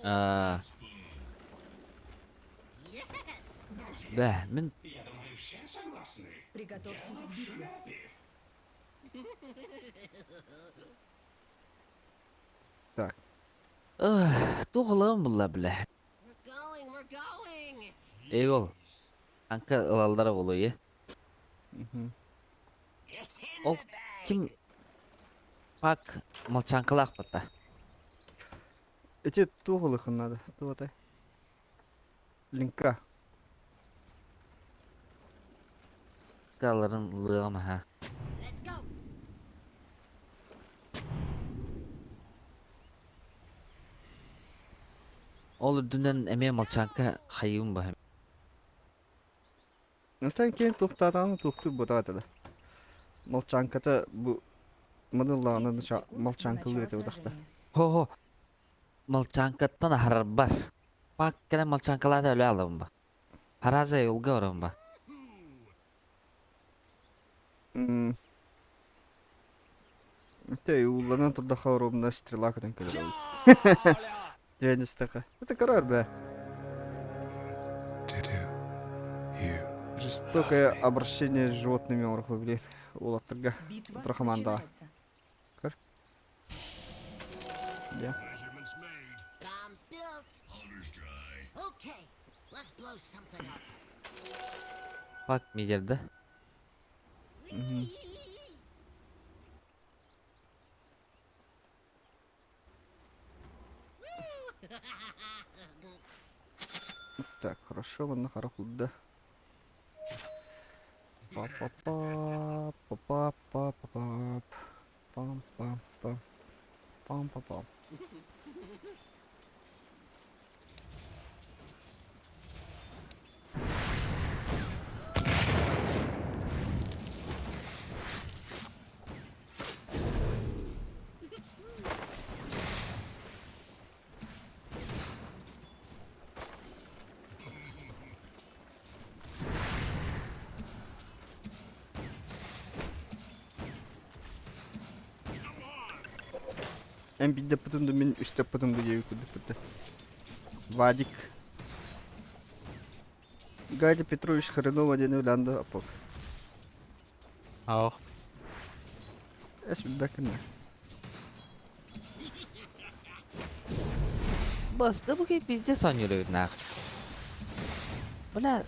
А, да, мен Я думаю, все согласны. Приготовьтесь Дело к в битве. шляпе. Так. туğulan bulla bile. We're going. Eyvallah. Anka ılallara oluyor. Мгм. It's in Ol the bag. kim pak malçankılak bata. Эти туголыхын надо. Тугатай. Линка. Kaların lığama ha. Let's go. Ol dünden emeğe malçanka hayım bahim. Онтан кейін тоқтатаны тоқтыр бұтады. Молчанката bu мыдыллағынан 30 секунд до молчанка начала үйрете бұдақта. сражения. Ho malçankattan harar bar. Pak kene malçankalarda öyle alım ba. Haraza yolga varım ba. Тей, улланан тұрда қауырымна стрелакадан келер ау. Денистақа. Это корар бе. Жестокое обращение с животными орху, блин. Улаттырга. Битва Трахаманда. начинается. Я. Measurements made. Bombs built. Powder's dry. Okay, let's blow something up. Pak midirde. Так, хорошо, ладно, харахудда. Па-па-па, па-па-па-па-па. Пам-пам-пам. Пам-па-пам. En bir yapıdımdı, min üst yapıdımdı diye yüküldü. Вадик. Гайди Петрович хреново не улянды апок. Ах. Эс бәкінне. Bas da bu ki bizde sanıyor nak. Bula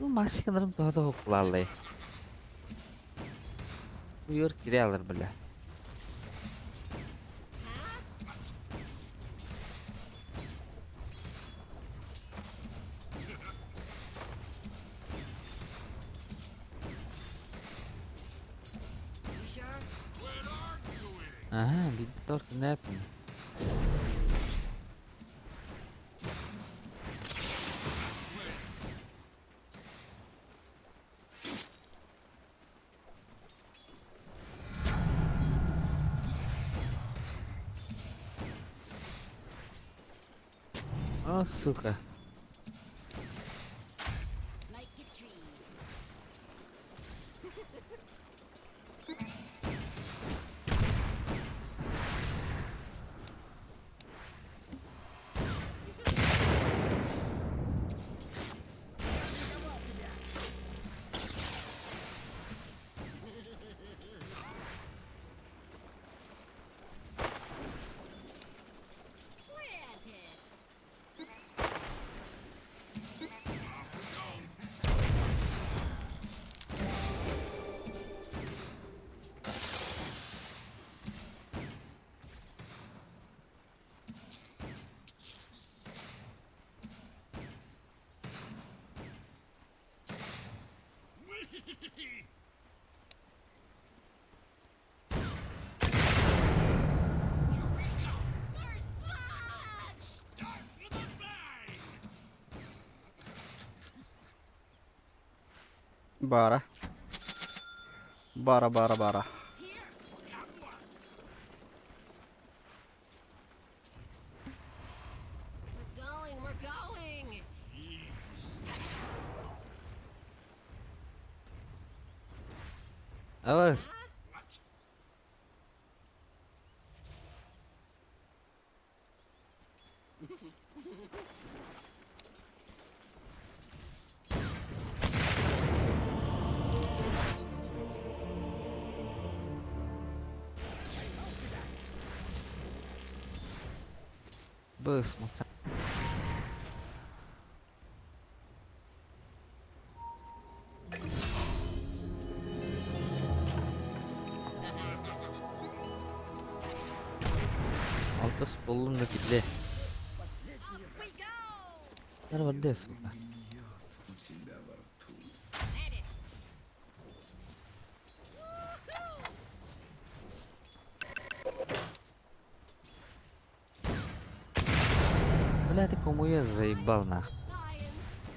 bu maşınlarım daha da hukuklarlı. Buyur kire alır bile. You sure? Quit arguing. Aha bir dur ne yapayım? Ah suka. Like a tree. Planted. First blood. Start with a bang. Бара. Бара. Here, have one. We're going. Evet. What? Быс, молчанка. Алпыс болун да кидле. Off we go! Нормально, сука. Landed. Woohoo! Бля, ты кому я заебал нах. Science.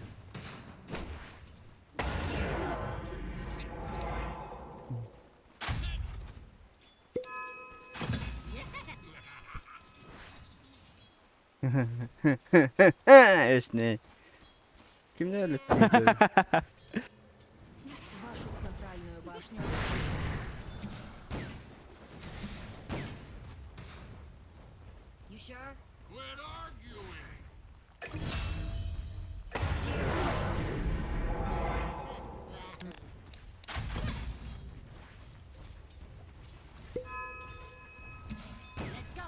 Эшне. Kimle öyle tutuyor? Вашу центральную башню. You sure? Quit arguing. Let's go.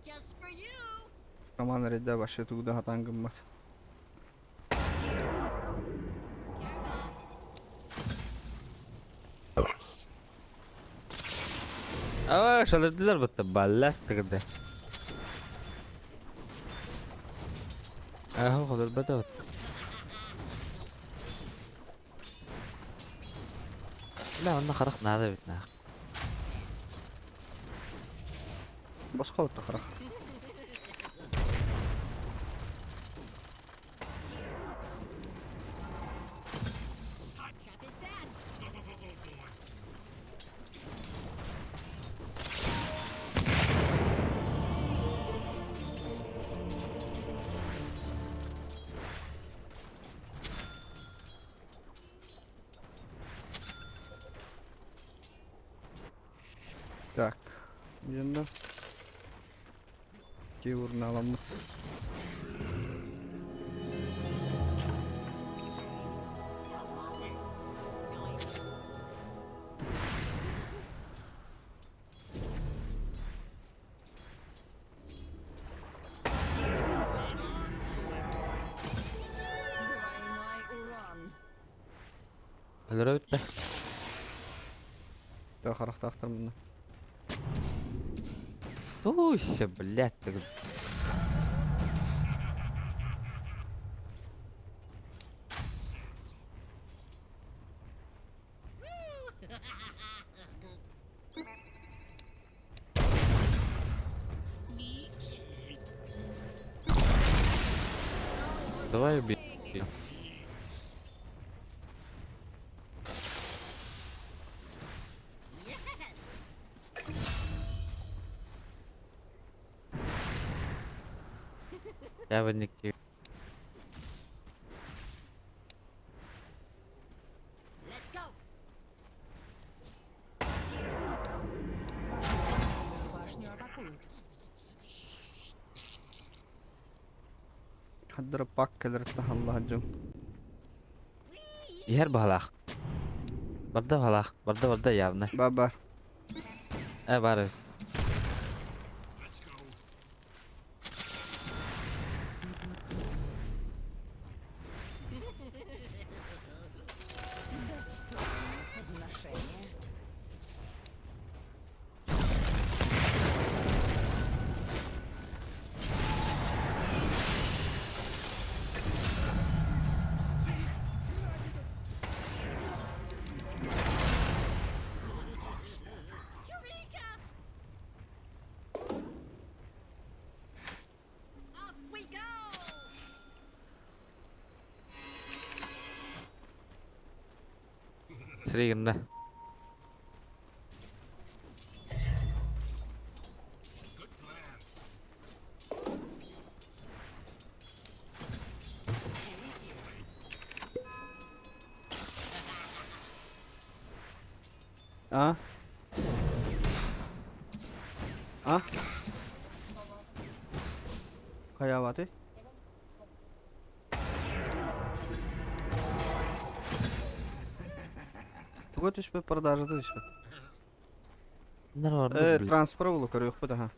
Just for you. Aman redde başı tuğda hatan gımmat. Careful. Ава, шалырдылар бутта баллар тыгды. Ахо, холыр бата бут. Бля, онда харах нада бит нах. Başka orta kırak. Trap is set. Так. Bir yandan. İki uğruna alanmış. Where were we? Двойной урон. Ölür bitti. Ya karakta aktar bundan. Туйся, блядь, тыгды. Sneaky. Давай убей. Yes. Я в инъектив. Let's go. Башню атакуют. Haddara bak gelir Allah hacım. Yer bahalak. Barda bahalak. Barda явно. Baba. Бары. Let's go. Достойное подношение. Eureka! Off we go. Сригинда. Good plan. А? А? Каяваты? Вот ишпе продажа ишпе. Нормально. Трансфер булу көрөк бу да.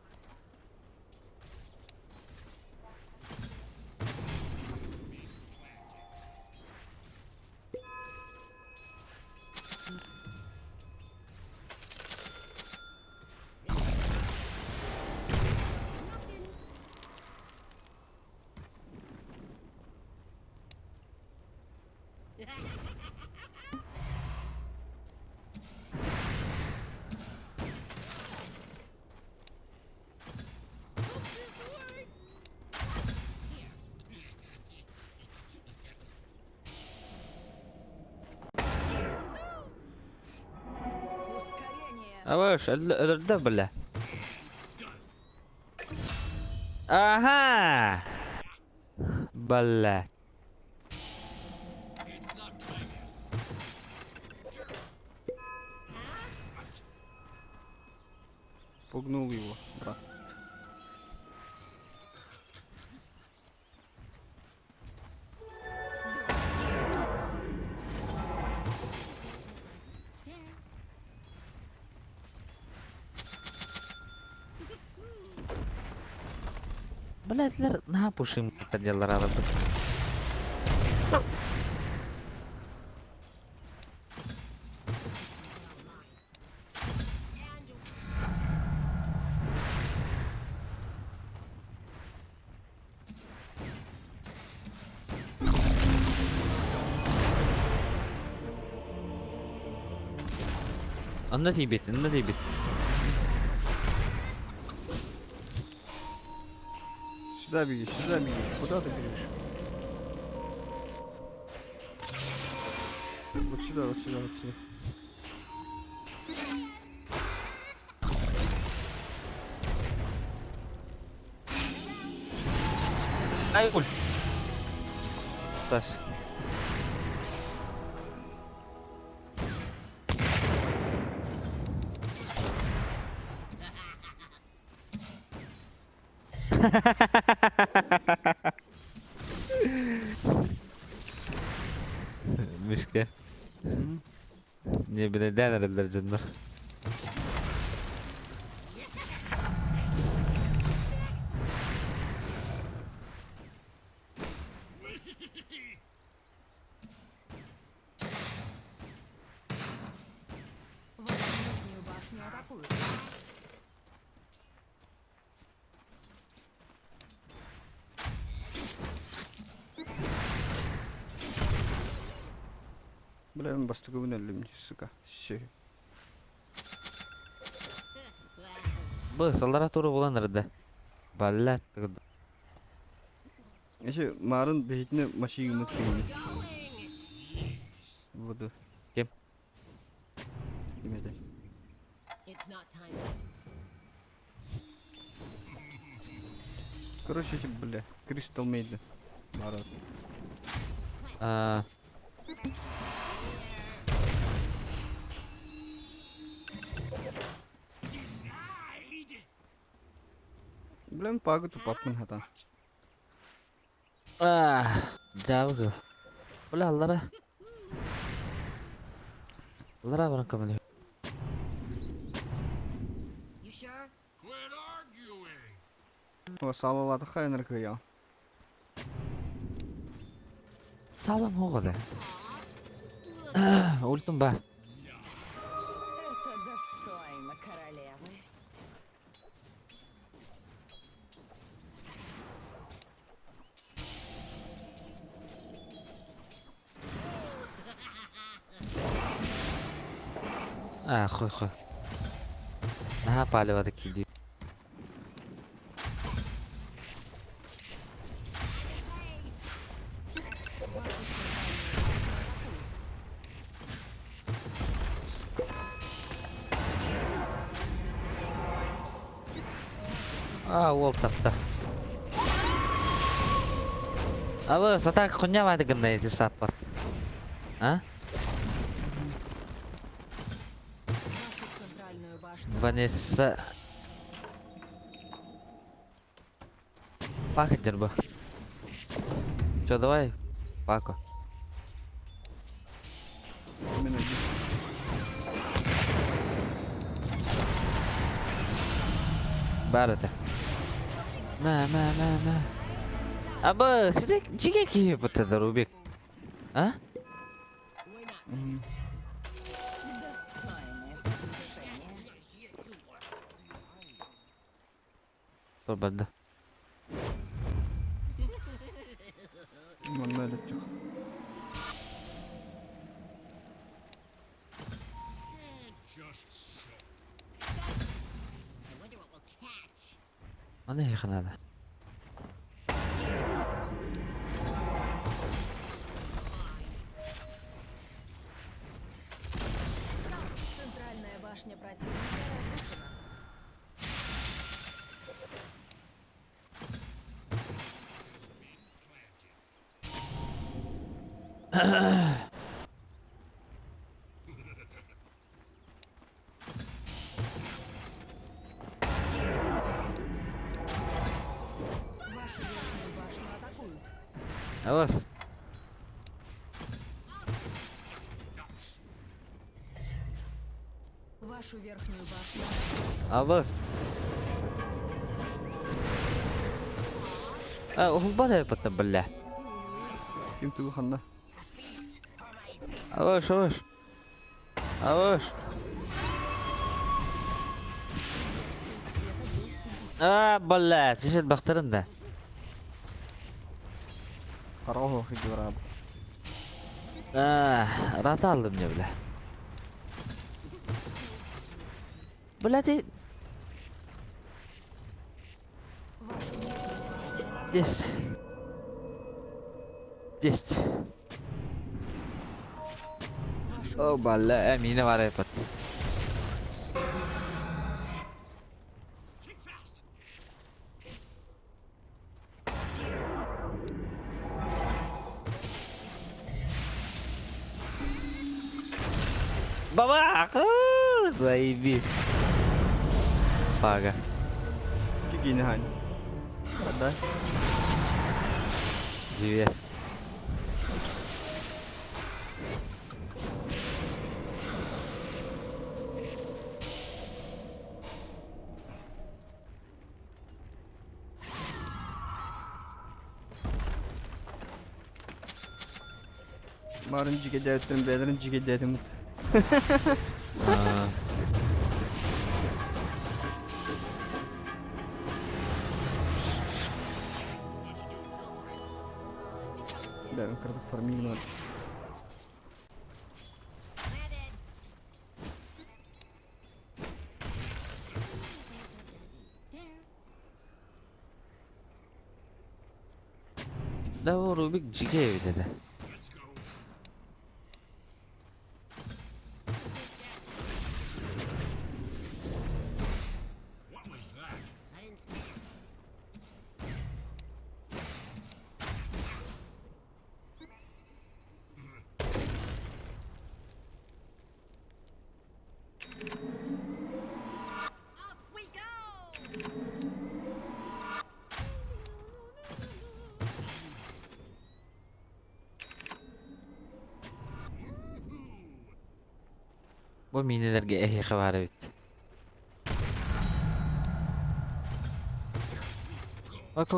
This works. Here. Ускорение. Аваш, öldürdü bile. Aha! Bale. It's not time yet. Спугнул его, брат. Biletler ne yapışım kaçırlar aradı. Onda tibet, onda tibet. Сюда беги, сюда беги. Куда ты бежишь? Вот сюда, вот сюда, вот сюда. Ay ul. Taş. Müşke. Ne bileyim denirler canlar. Вашу нижнюю башню атакуют. Бля, он бастыгы мне, сука. Щи. Bu sallara toru bulanırdı. Ballat. Эше марын бейтине машигымы кийин. Вот. Кем? Кимеде? It's not time yet. Короче, эти, бля, Кристал Мейден. Марат. Aa, Denied. Блин, пагы тупатмын хата. jauh ke. Ulah lara. Lara barang kembali. You sure? Quit arguing. О, салалады хайнер кыя. Salam hoğda. Just look. Ultum ba. Это достойно королевы. Koy. Ne yapalım ki diyor. Ол тапты. Абы, сатак хуйня гында эти саппорт. А? Ваши Vanessa. Пака дерба. Чё, давай? Пако. Мен один. Бәрі. Мә. Абы, сізде жеге киіп бұттады, Рубик? А? We're not. Достойное предложение. Тұр бәлді. Мана әлет жоқ. And just so. I wonder what we'll catch. Аны еқынады. Центральная башня противника разрушена. Вашу верхнюю башню атакуют. Авас. Вашу верхнюю башню. Авас. Ұғылба да епатты білі. Ким түгі қанда? Аваш. Білі, сешет бақтырын да. Қарау оқиды бар абы. Рата алдым не білі. Білі де... Дес. О, білі, әмейіне бар епат. Keep fast. Бабах! Заебись. Пага. Чеки не хань. Отдай. Привет. Marın cige devletlerin beylerin cige dedim. Derim kırdık farming var. Landed. There. Да o Rubik cige evi dedi. Let's go. What was that? I didn't spam. Off we go! Bu minelerge ehi xabari bit. Ok.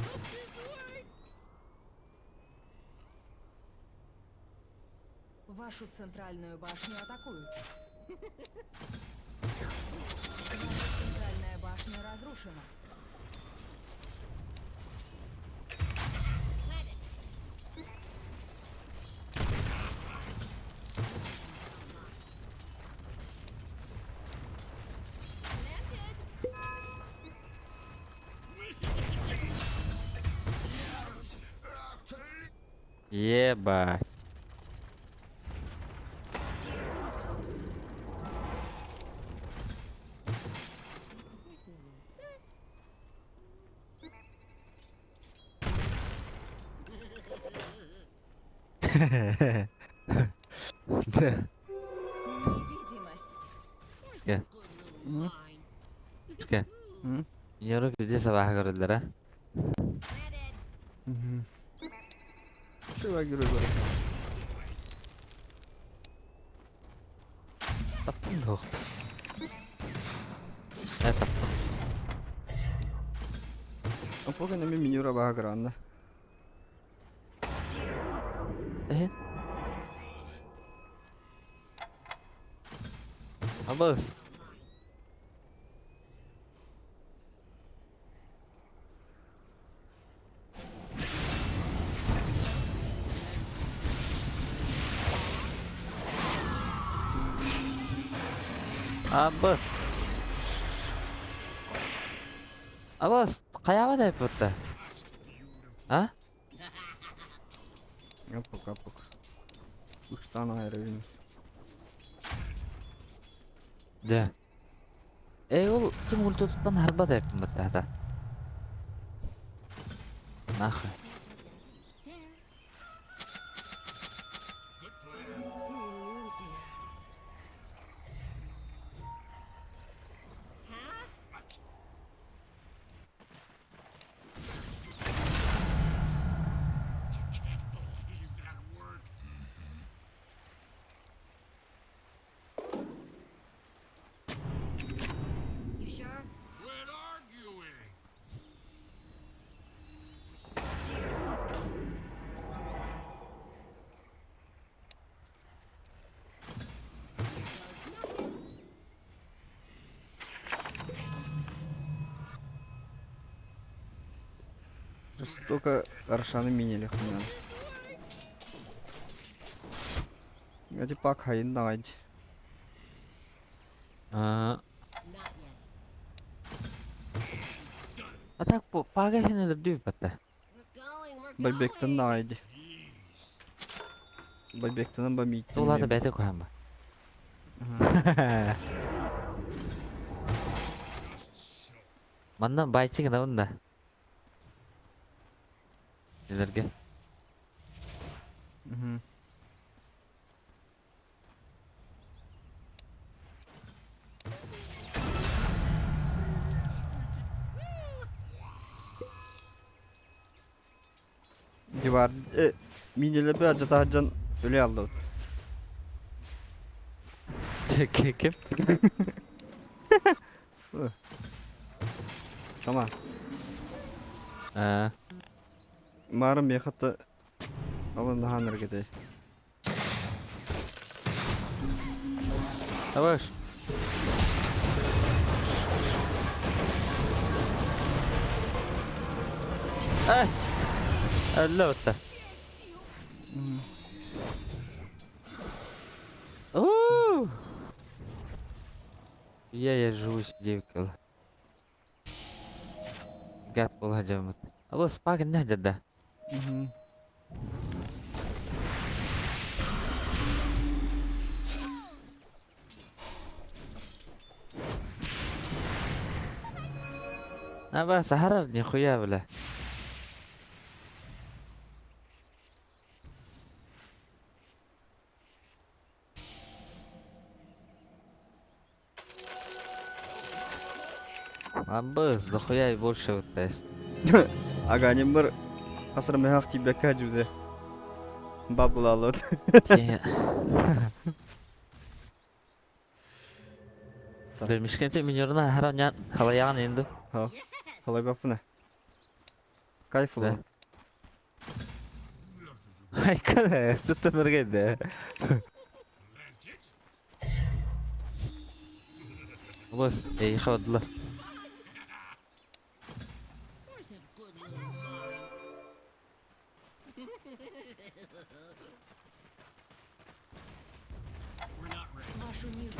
Hope this works! Вашу центральную башню атакуют. Ваша центральная башня разрушена. Ебать. Невидимость. Gel. Hı? Gel. Hı? Yoruk bizi sabah gördüler ha. Planted. Hı hı. Şuraya giriyoruz. Taptım da yoktu. Ne taptım? Apa kan bir minyora baha grande. Evet. Abbas. Abbas. Abbas. Kayama da yapıyor da. Ha? Kapok kapok. 3 tane ayrı benim. De. Ol kim ulti tuttan harba da yapın batta hata. Nahı. Good plan. Иллюзия. Huh? What? I can't believe that worked. You sure? Quit arguing. Does nothing. Жестоко Аршаны минили хунан. Эти пак хайын дагайд. Aa. Not yet. Atak bu. Paga hini de düğü batta. We're Байбектен going. дагайд. Jeez. Байбектен ба мит. Dola da bete koyama. So. Mandan bayçı gına bunda. Nelerge? Мгм. Divar minile bir acı daha can öyle aldı. Kim? Tamam. Aa. Marım bir hatta alın daha harekete. Savaş. As. Öyle batta. Ooo. Я живусь, девка. Гад полгадя. А вот спаг не да. Мгм. А бас харар нихуя бля. Аббас, дохуя и больше вот тес. Аганим bir asır mehak tibeka cüze. Babul aldı. Demişken te minyonuna her an halayan indi. Ha. Yes. Kolay bakma ne. Kayıf Ne? ulan. Ay kale, tutun geldi. Plant it. Bas, iyi xavdla. Where's a good little mine? We're not ready. Вашу нижнюю.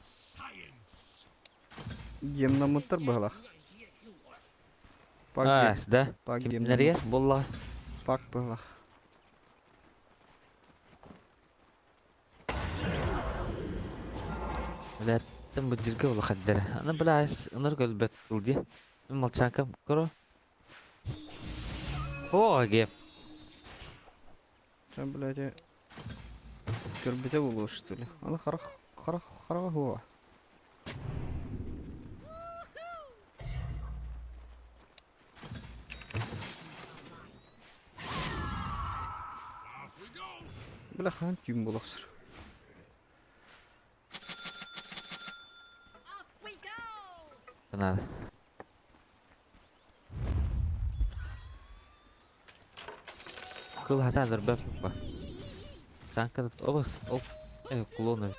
Science. Yemden mıttır bıhlak. Bak Ha, yem. sizde. Bak Kimlerge? Bolla. Bak bıhlak. Bilettim bu jirge ulu haddere. Ana bilayız ınır gölbet kıl diye. Ben malçankam kuru. O gep. Sen böyle görbete buluştu. Ana karak hova. Off we go. Böyle kan kim bulaksır. Off we go! Kınadı. Kıl hatadır böpük bak. Çankada obas op. Kulonu.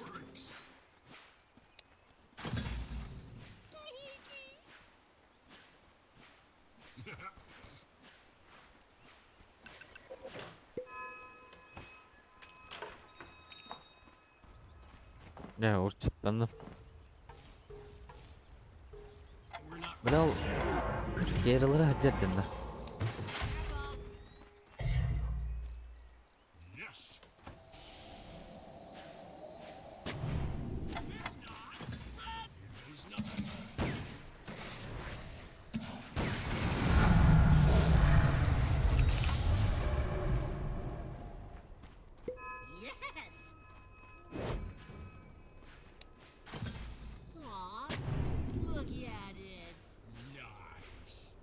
Works. Ya urçutlandım. We're not. Biraz yaraları hacettin de. Yes. Here goes nothing. Yes! Aw, just look at it. Nice.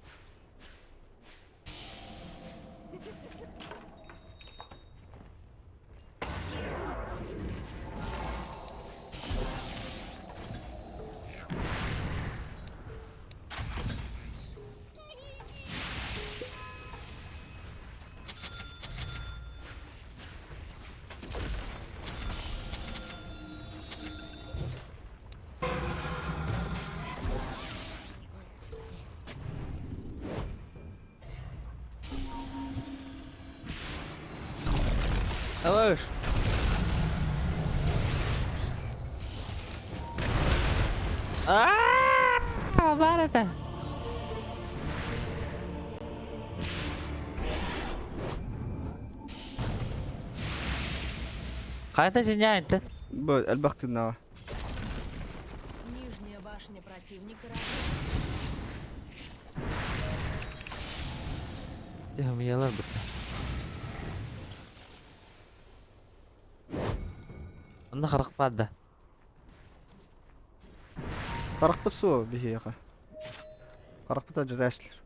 Yavaş. Aaaa! Var ete. Kayta sinyal etti. Böyle el baktın ne var? Нижняя башня противника Yalar bitti. Onda kırık vardı. Karak bası o bir şey yaka. Karak bıta cüreşler.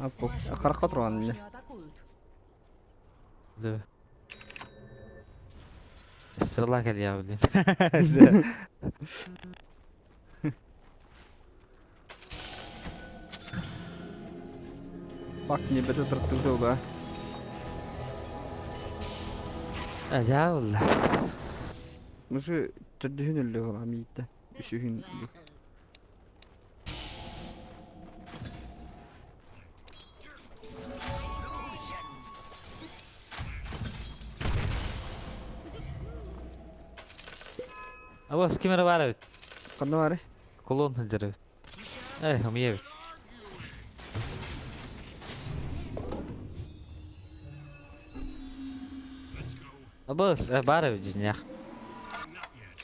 Abi karak katırvan ne? атакуют. Dur. Sırla gel ya bilin. Bak niye bete tırttırdı o da. Ya valla. Mışı türdüğün öldü o da miydi? Üşüğün. Ama skimmer var evet. Kanı var ya. Kolon hıncır evet. Ham evet. Let's go. Abos var evet cin ya. Not yet.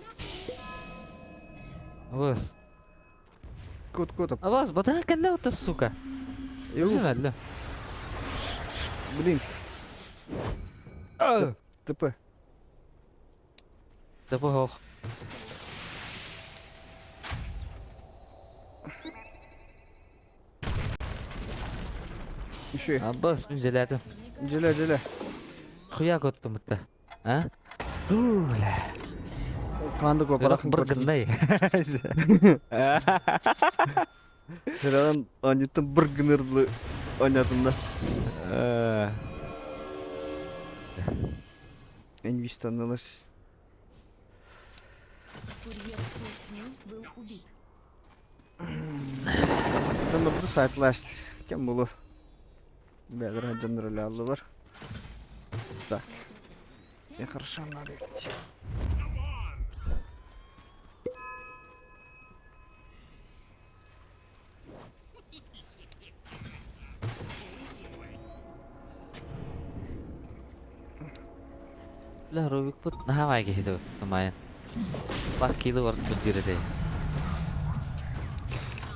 Landed. Abos. Kut. Abos bana kelle o suka. Yok. Üzülme. Blink. Tıpı. Da bu hoch. Üşü. Abos münceledim. Cele. Kuya kottum hatta. Ha? Ula. Kandı koparakın Bir gınday. Herhalde anyetten bir gınırlı oynadığında. Envistan'dalar. Курьер сил тьмы был убит. Ben de burada sahiplaştı. Kim bulu? Beyler hacımlar öyle aldılar. да. Я хорошо надо. Lah Rubik put nah mai gitu lumayan. 4 kilo var bujirde.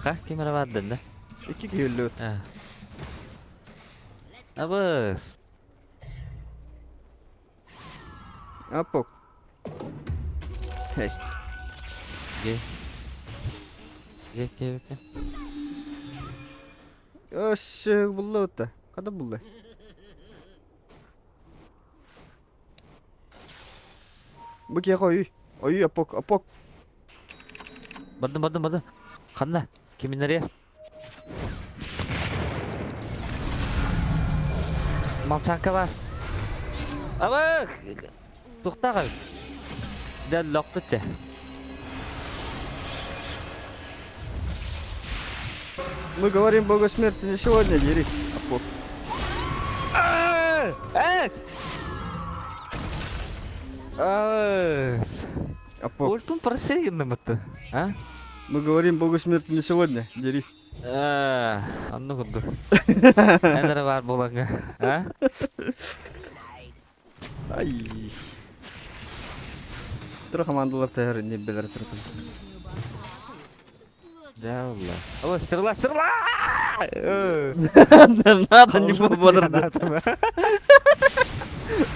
Kah kamera vardı da. 2 kilo. Ha. Abas. Apok. Hest. Ge. Ge. Öş buldu da. Kada buldu. Bu ki koy. Oy apok. Bardım. Kanla. Kimin nereye? Malçanka var. Abak. To'xta qil. Dal loqbitdi. Мы говорим Богу смерти не сегодня, дери. Апок. Эс! Эс! Апок. Ультун просеянный мыты. А? Мы говорим Богу смерти не сегодня, дери. Anны kuddu. Enere var bolanga. Ha? Ай. Тұр командалар тәйір не белер тұрсын. Жаула. О, сырла! Надо не пободырды.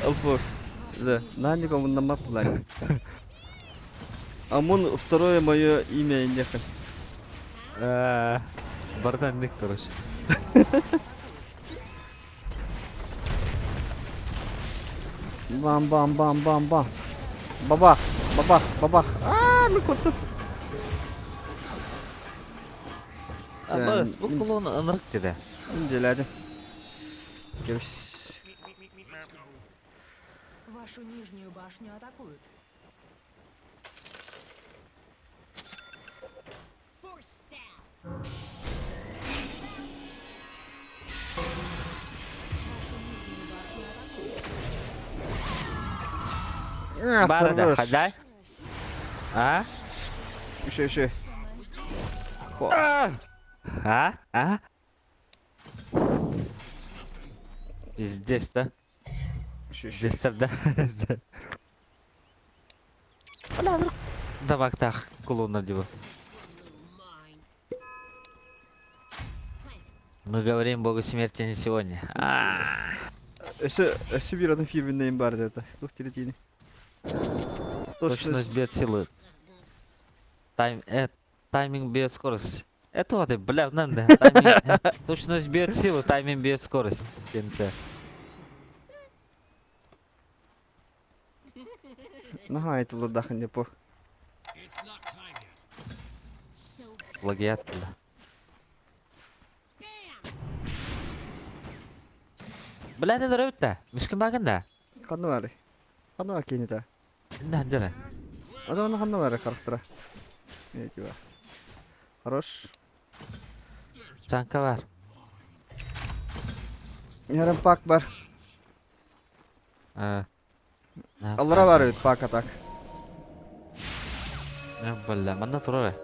Алфор. Да, надо никому намаплать. Амон второе мое имя нехай. Барданник, короче. Бам. Бабах. Мы коту. Абас, bu kulağın ınırık dedi. Инделяди. Вашу нижнюю башню атакуют. Force stab. Bari de haday. Ha? Еще. Ha? Здесь, да? Здесь, да? Давай так, кулон на него. Mine. Мы говорим Богу смерти не сегодня. Еще bir adam filmindeyim bari de. Ух ты, летини. Точность бьет силы. Тайминг бьет скорость. Это вот, бля, надо. Точность бьет силу, тайминг бьет скорость. ТНТ. Нага это ладаха не по. It's not time yet. So Плагиат, бля. damn. Бля, не дөрөп та. Мишкин багында. Канны бары. Канны бар кейни да. Инде анжара. Адамны канны бары карыктыра. Эки бар. Хорош. Чанка бар. Ярым пак бар. Аллара бар өт пак атак. Бля, манда турар.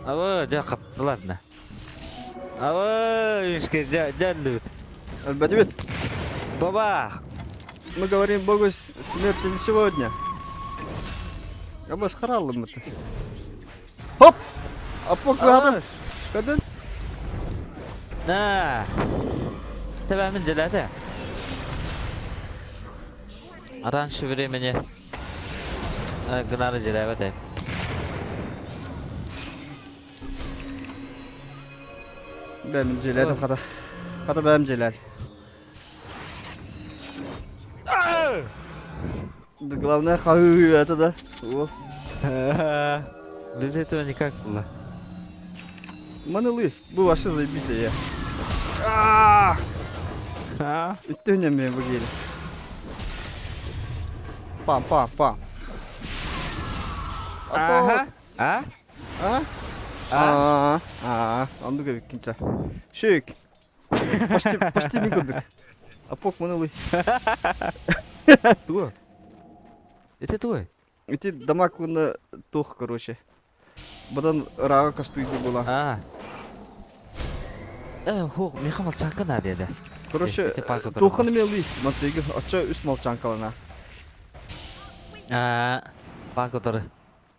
Ава, жа каптылар да. Ава, мишке жаллут. Альбатибет. Баба. Мы говорим Богу смерти не сегодня. Я бы схарал им это. Хоп! Апок adam. Kadın. Na. Tamamın celade. Раньше времени гнали желевете. Benim celadım kada. Kada benim celadım. Главное хаю это да. О, Без этого никак было. манылы. Bu вообще заебись я. Üstüne mi bu geri? Pam. Ага. А? Andı gibi kinça. Şük. Почти минкудuk. Апок манылы. Туа. Это твой. Эти дамаг на тух, короче. Бұдан рага кастуйды була. А. Хо, меха молчанка надо, да. Короче, Если ты паку туханы мен лист, матыгы, ача үс малчанкалана. Пак отыр.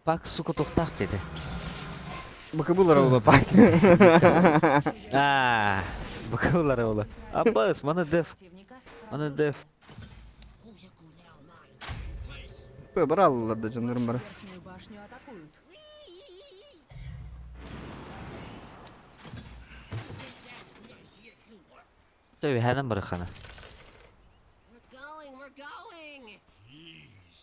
Пак сука тоқтақ деді. Бакабулар ола пак. Бакалары олы. Аббас, маны деф. Противника. Маны деф. Who's a good now, mine? Пэ, баралылар да жандарым бара. Верхнюю башню атакуют. Төбі хәнім бірі қана. We're going! Jeez.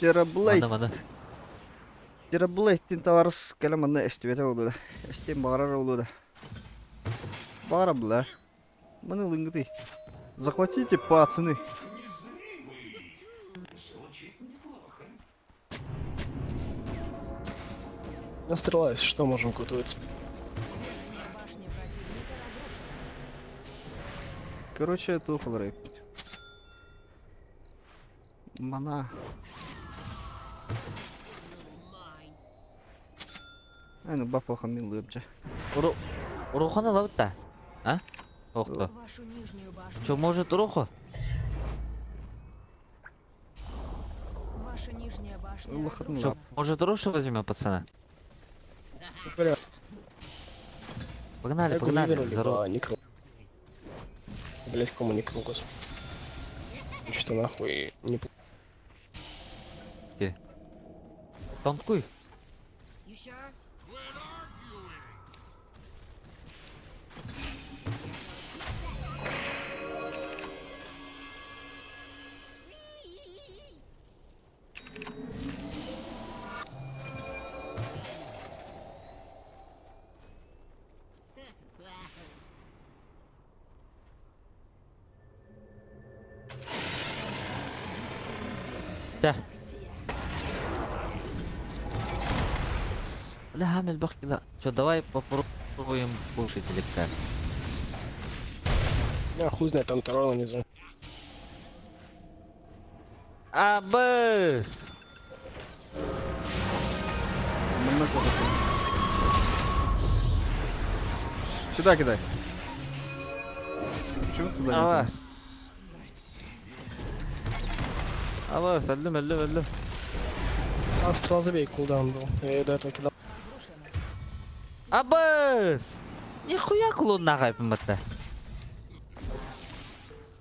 Тераблейт. Маны. Тераблейттин таварыс кәлеманна эстебете болду да. Эстен бағарар болду да. Бағара бұла. Маны лыңгыды. Захватите пацаны. Настрелаюсь, что можем готовиться? Верхняя башня противника разрушена. Короче, тухал рэп. Мана. Mine. Айну бапалхан мен лыпча. Руханы лавытта. А? Оқты. Вашу нижнюю башню. Чё, может, руху? Ваша нижняя башня Лохотнула. Чё, разрушена. может, рушу возьмем, пацана? Бля, Погнали, я погнали. гулливер Здорово. либо никнул. Блять, кому никнул, господи. Что нахуй не Танкуй. You sure? Quit arguing. Да. لا هعمل بخ كده. Чё, давай попробуем кушать или как? Я хуй знает, там тарона не знаю. Аббас! Мана куда-то. Сюда кидай. Почему туда не Аббас! Аббас, өлім. Астрал забей, кулдаун был. Я её до этого кидал. Разрушена. Аббас! Нихуя клон нагайпым-то.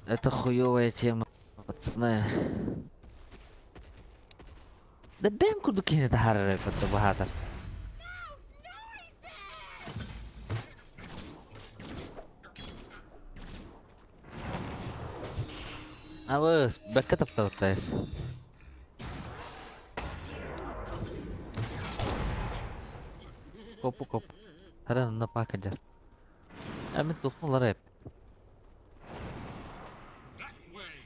Это хуёвая тема, пацаны. Да бэм куду кинет харры, это бахатар. Аббас, бэкка таптавтайс. Коп. Харан на пакадер. Амин тухмулар эп. That way.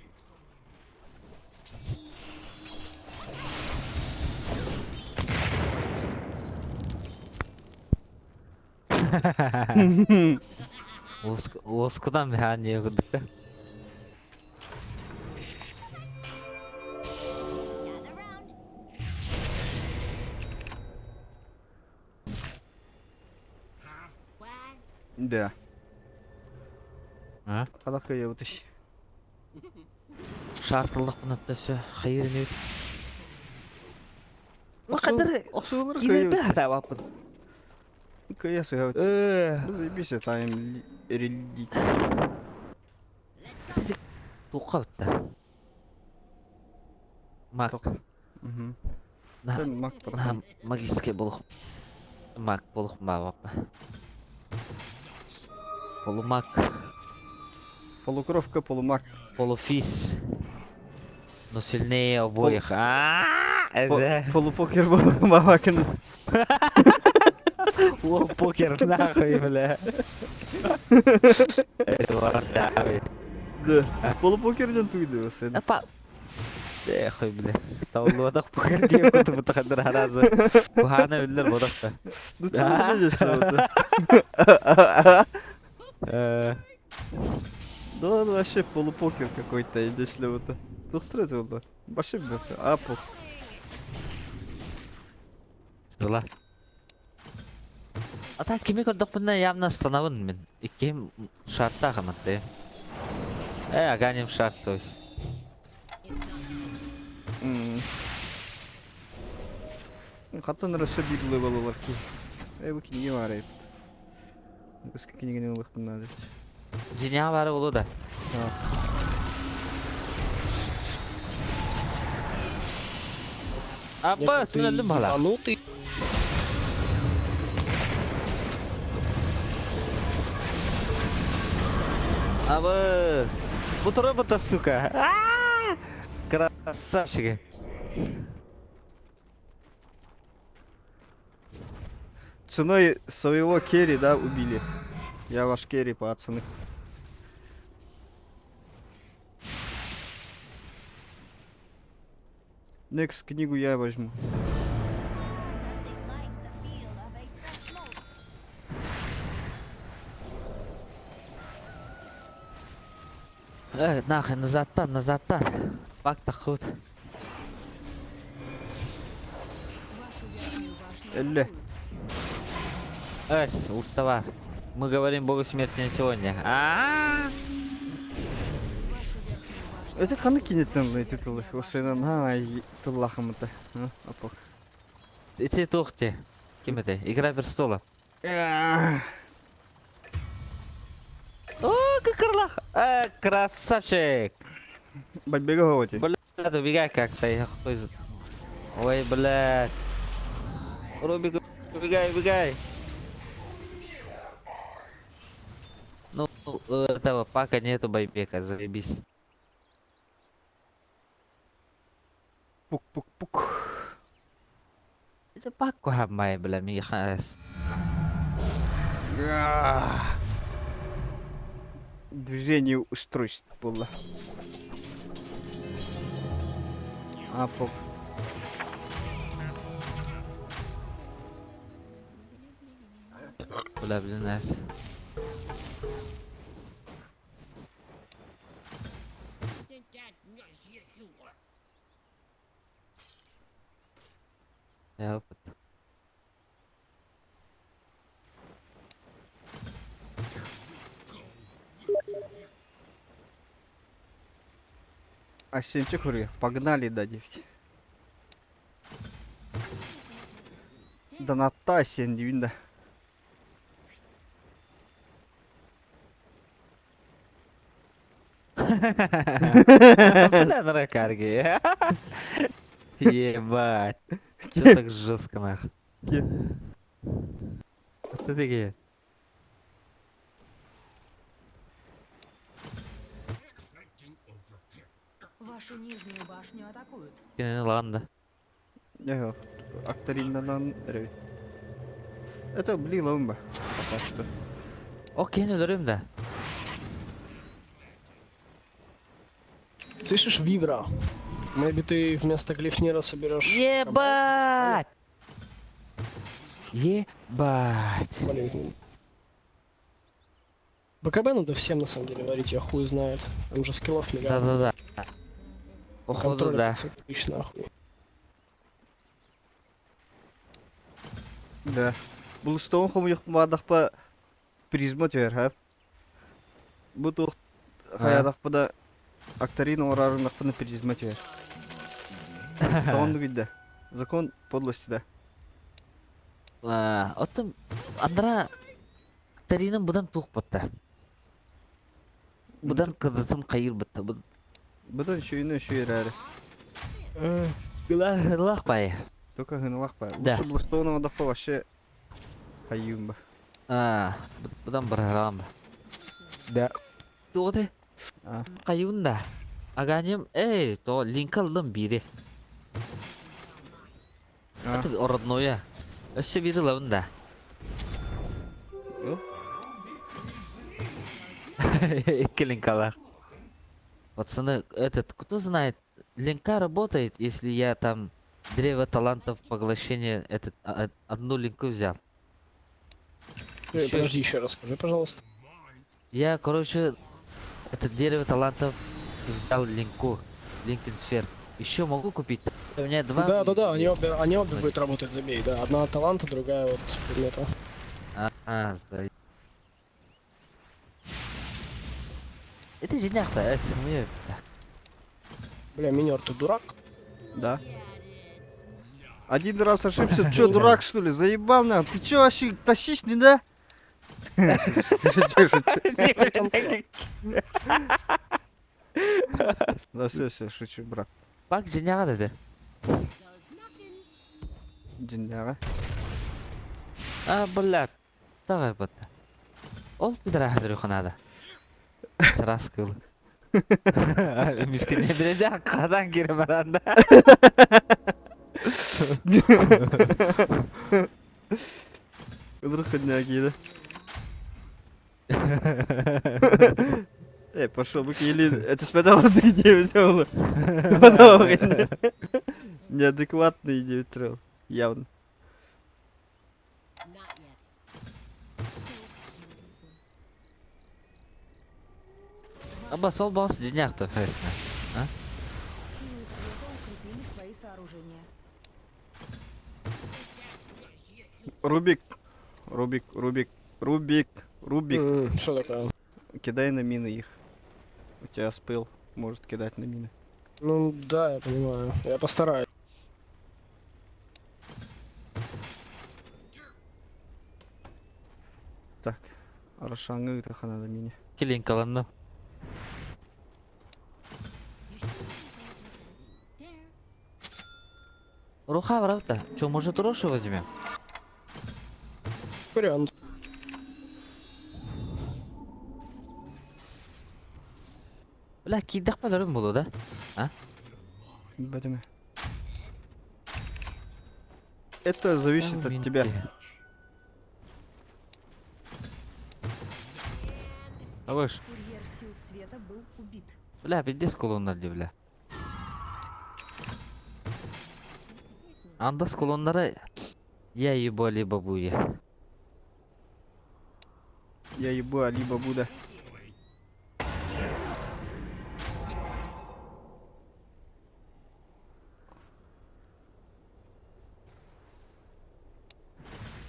Лоскудан механия гудка. Gather round. What? Да. А? Халака я вытащи. Шартылдык мынатта всё. Хайыр не. Аксылар Кире кайы. бада вапын. Кая сыгават. Заебись, тайм релик. Let's go. Тука битта. Мак. Мгм. На Сен мак на бархан. магиске болох. Мак болох мавапа. Полумак, Полукровка, полумак. полуфис. Но сильнее обоих. Это Полупокер был мавакин. покер нахуй, бля. Эдуард, давай. Да. Полупокерден туйду сен. Апа. Хуй, бля. Таулуадах покер диye kutu mutakadir harazı. Kuhana ünler bodakta. Ну что ты видишь, что это? Да ладно, вообще полупокер какой-то, если вот это. Тухтырет oldu. Başı bir apok. Дыла. Ата кими көрдік бұнна явно станавын мен. Иккем шартта қаматты. Аганем шарт, то есть. Хаттан расы бидлы балалар ки. Bu кинге var hep. Eski кингене ылыктын надо. Жиня бары болу да. Аббас, мен өлдім бала. Ебанутый. Аббас. Бутыры бұта, сука. Красавчики. Ценой своего керри, да, убили. Я ваш керри, пацаны. Next книгу я возьму. Nothing like the feel of a fresh smoke. Нахуй, назад-то. Бак-то худ. Вашу верхнюю башню Элле. атакуют. Уставар. Мы говорим богу смерти не сегодня. Вашу верхнюю башню Это каны кинеттен титулы. Осынан туллахымыта. Апок. Ити тухти. Кем это? Игра престолов. О, как крылах! Красавчик! Бальбега хавати. Блядь, убегай как-то, я хуй Ой, блядь. Рубик, убегай. Ну, этого пака нету байбека, заебись. Пук-пук-пук. Это паку хамай, бля, михас. Движение устройств было. Апок. Бля, блин, нас. Isn't that nice, Yeshua? Я опыт. А сенчик хуры. Погнали, да, девять. Да на та сен дивинда. Бля, на карге. Ебать. Чё так жестко, нахуй? Кто такие? Infecting overkill. Вашу нижнюю башню атакуют. Ладно. Я акториннан рей. Это блин ломба. Пока что. Окей, не дурим, да. Слышишь, Вивра? Maybe ты вместо Глифнира соберешь... Ебать! Ебать! Болезнь. БКБ надо всем на самом деле варить, я хуй знает. Там же скиллов миллион. Да-да-да. Походу, Контроля да. 500 тысяч нахуй. Да. Бұл стон хом yok мадах па призма тер, ха. Бұл тух хаядах па да акторин орарынах па на призма тер. Законды гидде. Закон подлости, да. Оттым, андыра Таринын бұдан туқ бұтта. Бұдан қыдытын қайыр бұтта. Бұдан шүйіні шүйір әрі. Гылақ бай. Только гынылақ па. Да. Бұл стоны одақ па вообще хайюм ба. Бұдан бір ғалам. Да. Тоғды. А. Қайын да. Аганем, то линк алдым бири. Это родное. Өсі бири лавын да. Iki линкалар. Пацаны, кто знает, линка работает, если я там древо талантов поглощения, одну линку взял. Ещё- Подожди, еще раз скажи, пожалуйста. Я, короче, Это дерево талантов взял Линку. Линкен сфер. Еще могу купить? У меня два. Да, они обе будут работать, забей, да. Одна от таланта, другая от предмета. Сдай. Это женях-то, мне. Бля, минер, ты дурак? Да. Один раз ошибся, чё, дурак что ли? Заебал нам. Ты чё вообще тащишь, не да? Шучу. Да все, шучу, брат. Бак женяга dedi. Джинняга. Блядь. Давай, бата. Ол пидра ханада. Тарас кыл. Мискин не береде, кадан кире баранда. Вдруг ходняги, да? Пошел бы или это спадало 3-9 неадекватный 9 трел. Явно. Not yet. Аба сол бос женях-то. Силы света укрепили свои сооружения. Рубик. Что такое? Кидай на мины их. У тебя спыл. Может кидать на мины. Ну да, я понимаю. Я постараюсь. Так. Рошангы тахана на мине. Келин каланным. Руха брата. Чё, может, Рошу возьмем? Вариант. Бля, кидах паларым болу да? Бадами. Это зависит от тебя. Авыш. Курьер сил света был убит. Бля, пиздец колоннар бля. Анда с колоннары я ебу либо буя. Я ебу Али Бабуда.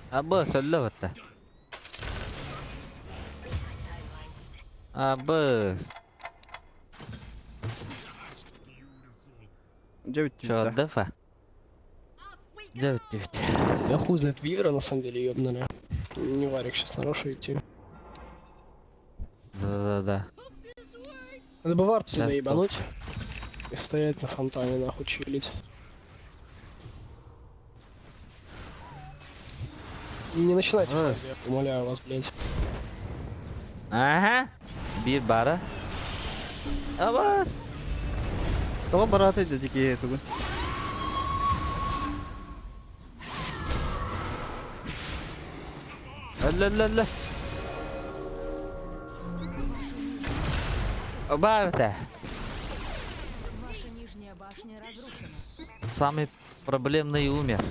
Абы сөйле бата. Абы. Девять Чё, да. дефа? 9. Я хуй знает вивера на самом деле ёбнули. Не варик сейчас нарочно идти. Да. Надо бы вард Щас сюда ебануть. И стоять на фонтане нахуй чилить. Не начинайте фазе, я умоляю вас, блядь. Ага. Bir bara. Абас. Того барата дядики этого. Ла. Абата. Ваша нижняя башня разрушена. Самый проблемный умер.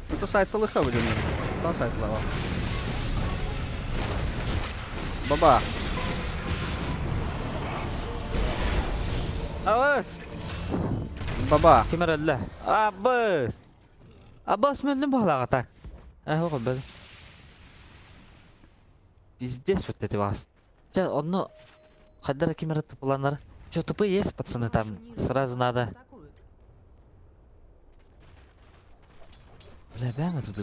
Это сайт лыха будем. Там сайт лава. Баба. Абас. Баба. Кем öldü? Abbas. Abbas mı öldü mü hala atak? Oğlum böyle. Пиздец вот эти вас. Сейчас одно. Хадара кемера тупланар. Че, тупые есть, пацаны, там сразу надо. Атакуют. Бля, прямо тут.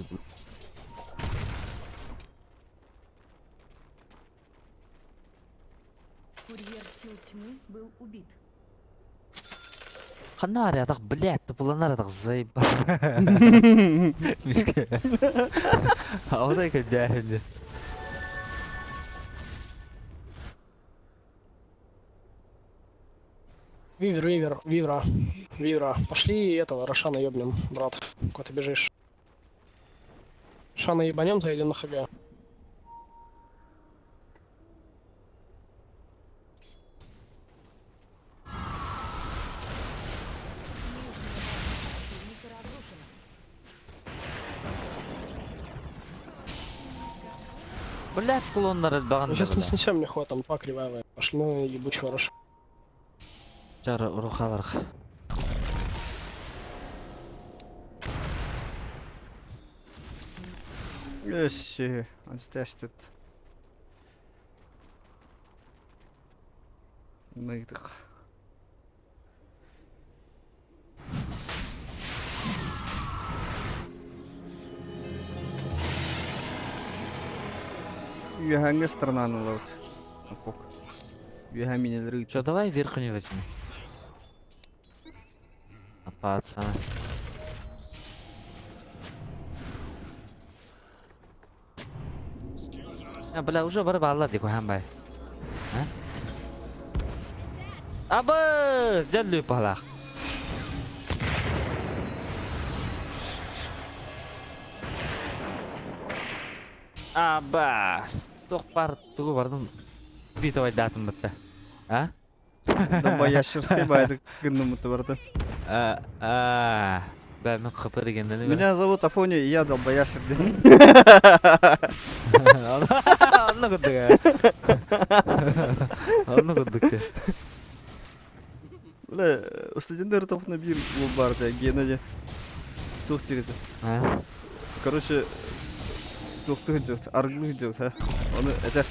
Курьер сил тьмы был убит. Ханар так, блядь, тупланар так заебал. Мишка. А вот это джахили. Вивера. Пошли этого, Рошана ёбнем, брат. Куда ты бежишь? Шана ебанем, заедем на ХГ. Противника разрушена. Блядь, кулоннары Ну, баган сейчас не бля. снесем, мне хватит, там 2 кривавые. Пошли на ебучего Роша. Чар руха варха. Өсі, анстэштет. Мыйдық. Үйәңге странаны лаут. Апок. Үйәң минелері Чё, давай верхнюю возьми. А пацаны. Бля, уже барып алладик хамбай. Абы, жаллы палах. Абас. Тоқпар тугу бардым. Битовай датым бітті. А? Дамба яшырстай байды гыннымыты барды. Бәмін қыпыр егендені бәрі. Меня зовут Афоня, и я долба яшыр дедім. Онны күдік ә. Онны күдік. Бля, студенттер топына бір ол барды, Гена де. Тух тереді. Короче, тухтығы жоқ, арғылығы жоқ, а. Оны, это,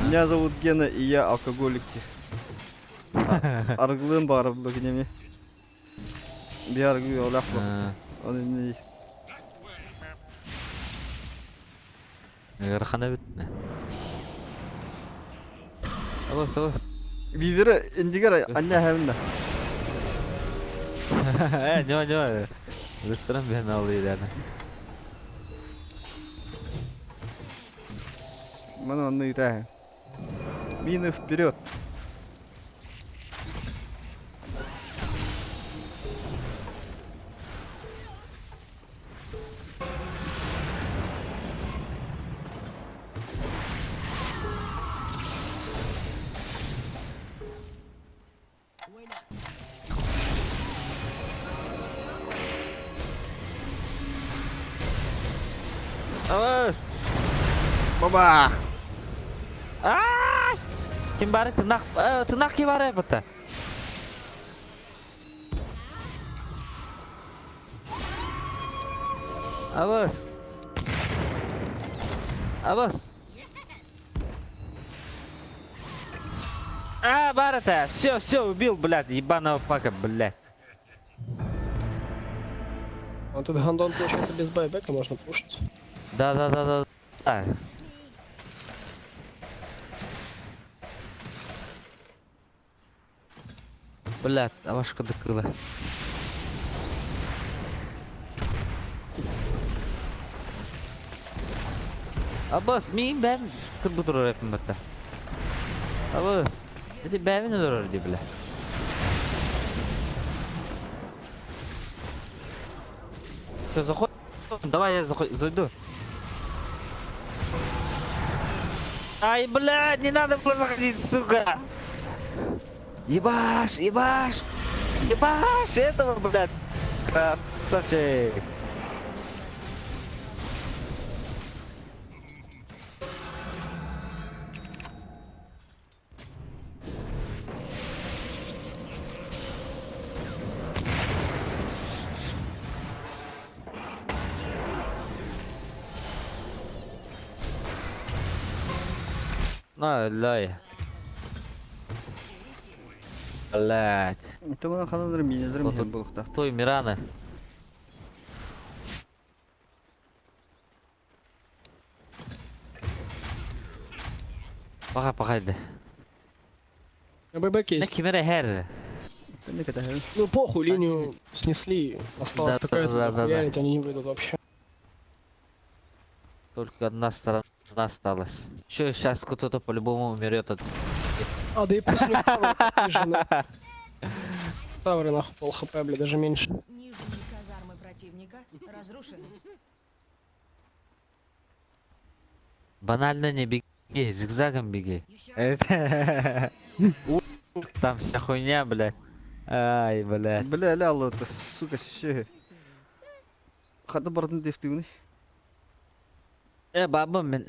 меня зовут Гена, и я алкоголик. Арғылығын барып бұлығы неме. Bir argı olaq bu. Onu ne? Ғырқана бітті. Алас, алас. Бибері индигер анне хәмінді. Не. Ресторан бен алды едәні. Мана оны үйрәхі. Мины вперед. Алас. Баба! Кім бары тырнақ ке бары бұтты? Алас. Алас. Бары-то. Все, убил, блядь, ебаного пака, блядь. Вот этот гандон, получается, без байбека можно пушить. Да. Блядь, авашка дыкылы. Абас, мен бәрін кірбі тұрар әпім бәтті. Абас, әте бәрін өлірір де білі. Все, заходим. Давай я зайду. Ай, блядь, не надо было заходить, сука. Ебашь этого, блядь. Красавчик. Лай. Блядь. Это мына ханадыр минелер Вот мен тут. бұлықта. Той Мираны. Пока-покайды. Байбек На есть. кемере хер. Не кәді хәл. Ну похуй, линию снесли. Осталась Да, такая-то, да. хуярить они не выйдут вообще. Только одна сторона осталась. Че, сейчас кто-то по-любому умрет от... А, да и пусть у них тавры такие же, нахуй. Тавры, нахуй, пол хп, бля, даже меньше. Нижние казармы противника разрушены. Банально не беги, зигзагом беги. Там вся хуйня, блядь. Ай, блядь. Бля, әлі алды, сука, ше. Қады бардың дефтігіні. Бабам мен.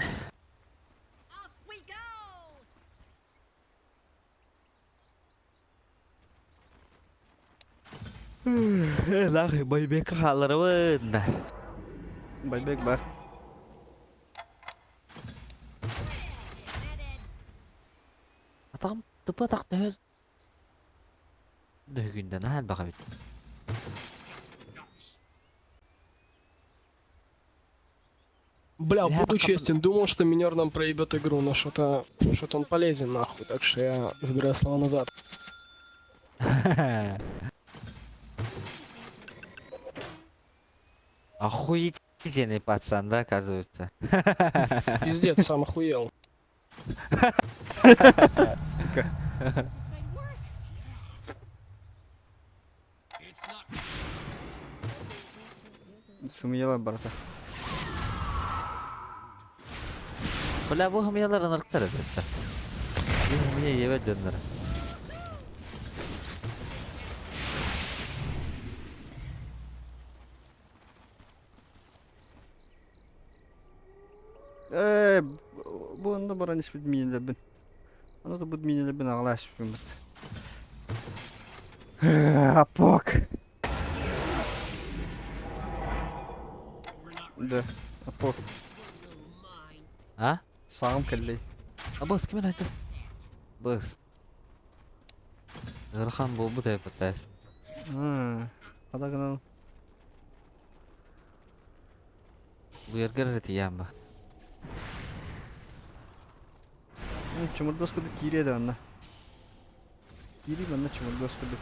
Nahıy boybek kalırım da. Байбек бар. Атам тупа так дөз. Дөгүндөн хал бага бит. Бля, Я буду пока- честен, думал, что минер нам проебет игру, но что-то он полезен нахуй, так что я забираю слова назад. Охуительный пацан, да, оказывается. Пиздец, сам охуел. It's not Сумела барата. Бля, bu hımyalar ınırklar edildi. Bir hımya yeve döndür. Bu anda bara nispet minelebin. Аны да буд минелебин аглашып юм. Апок. Да, апок. Ha? Сагым келлей. Abız kimin acı? Bız. Gırhan bu da yapıtayız. Кадагынан Bu yer gırreti yamba. чумурдоскуду киреди анда. Кири банда чумурдоскуду.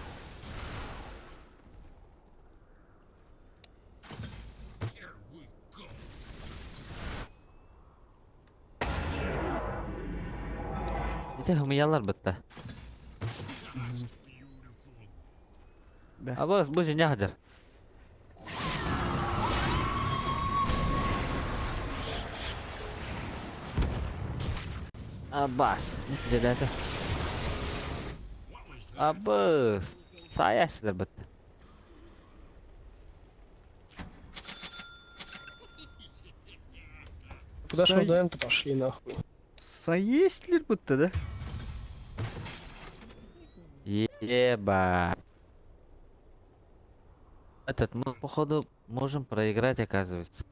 here we go. Bir de hımyalar bitti. Beautiful. Abız bu ne hacer? Abbas, jadi aja. What was that? Abız, saya sudah bitti. Куда ж Сай- мы даем-то пошли нахуй? Саестлер бутты, да? Еба. Этот, мы походу можем проиграть, оказывается.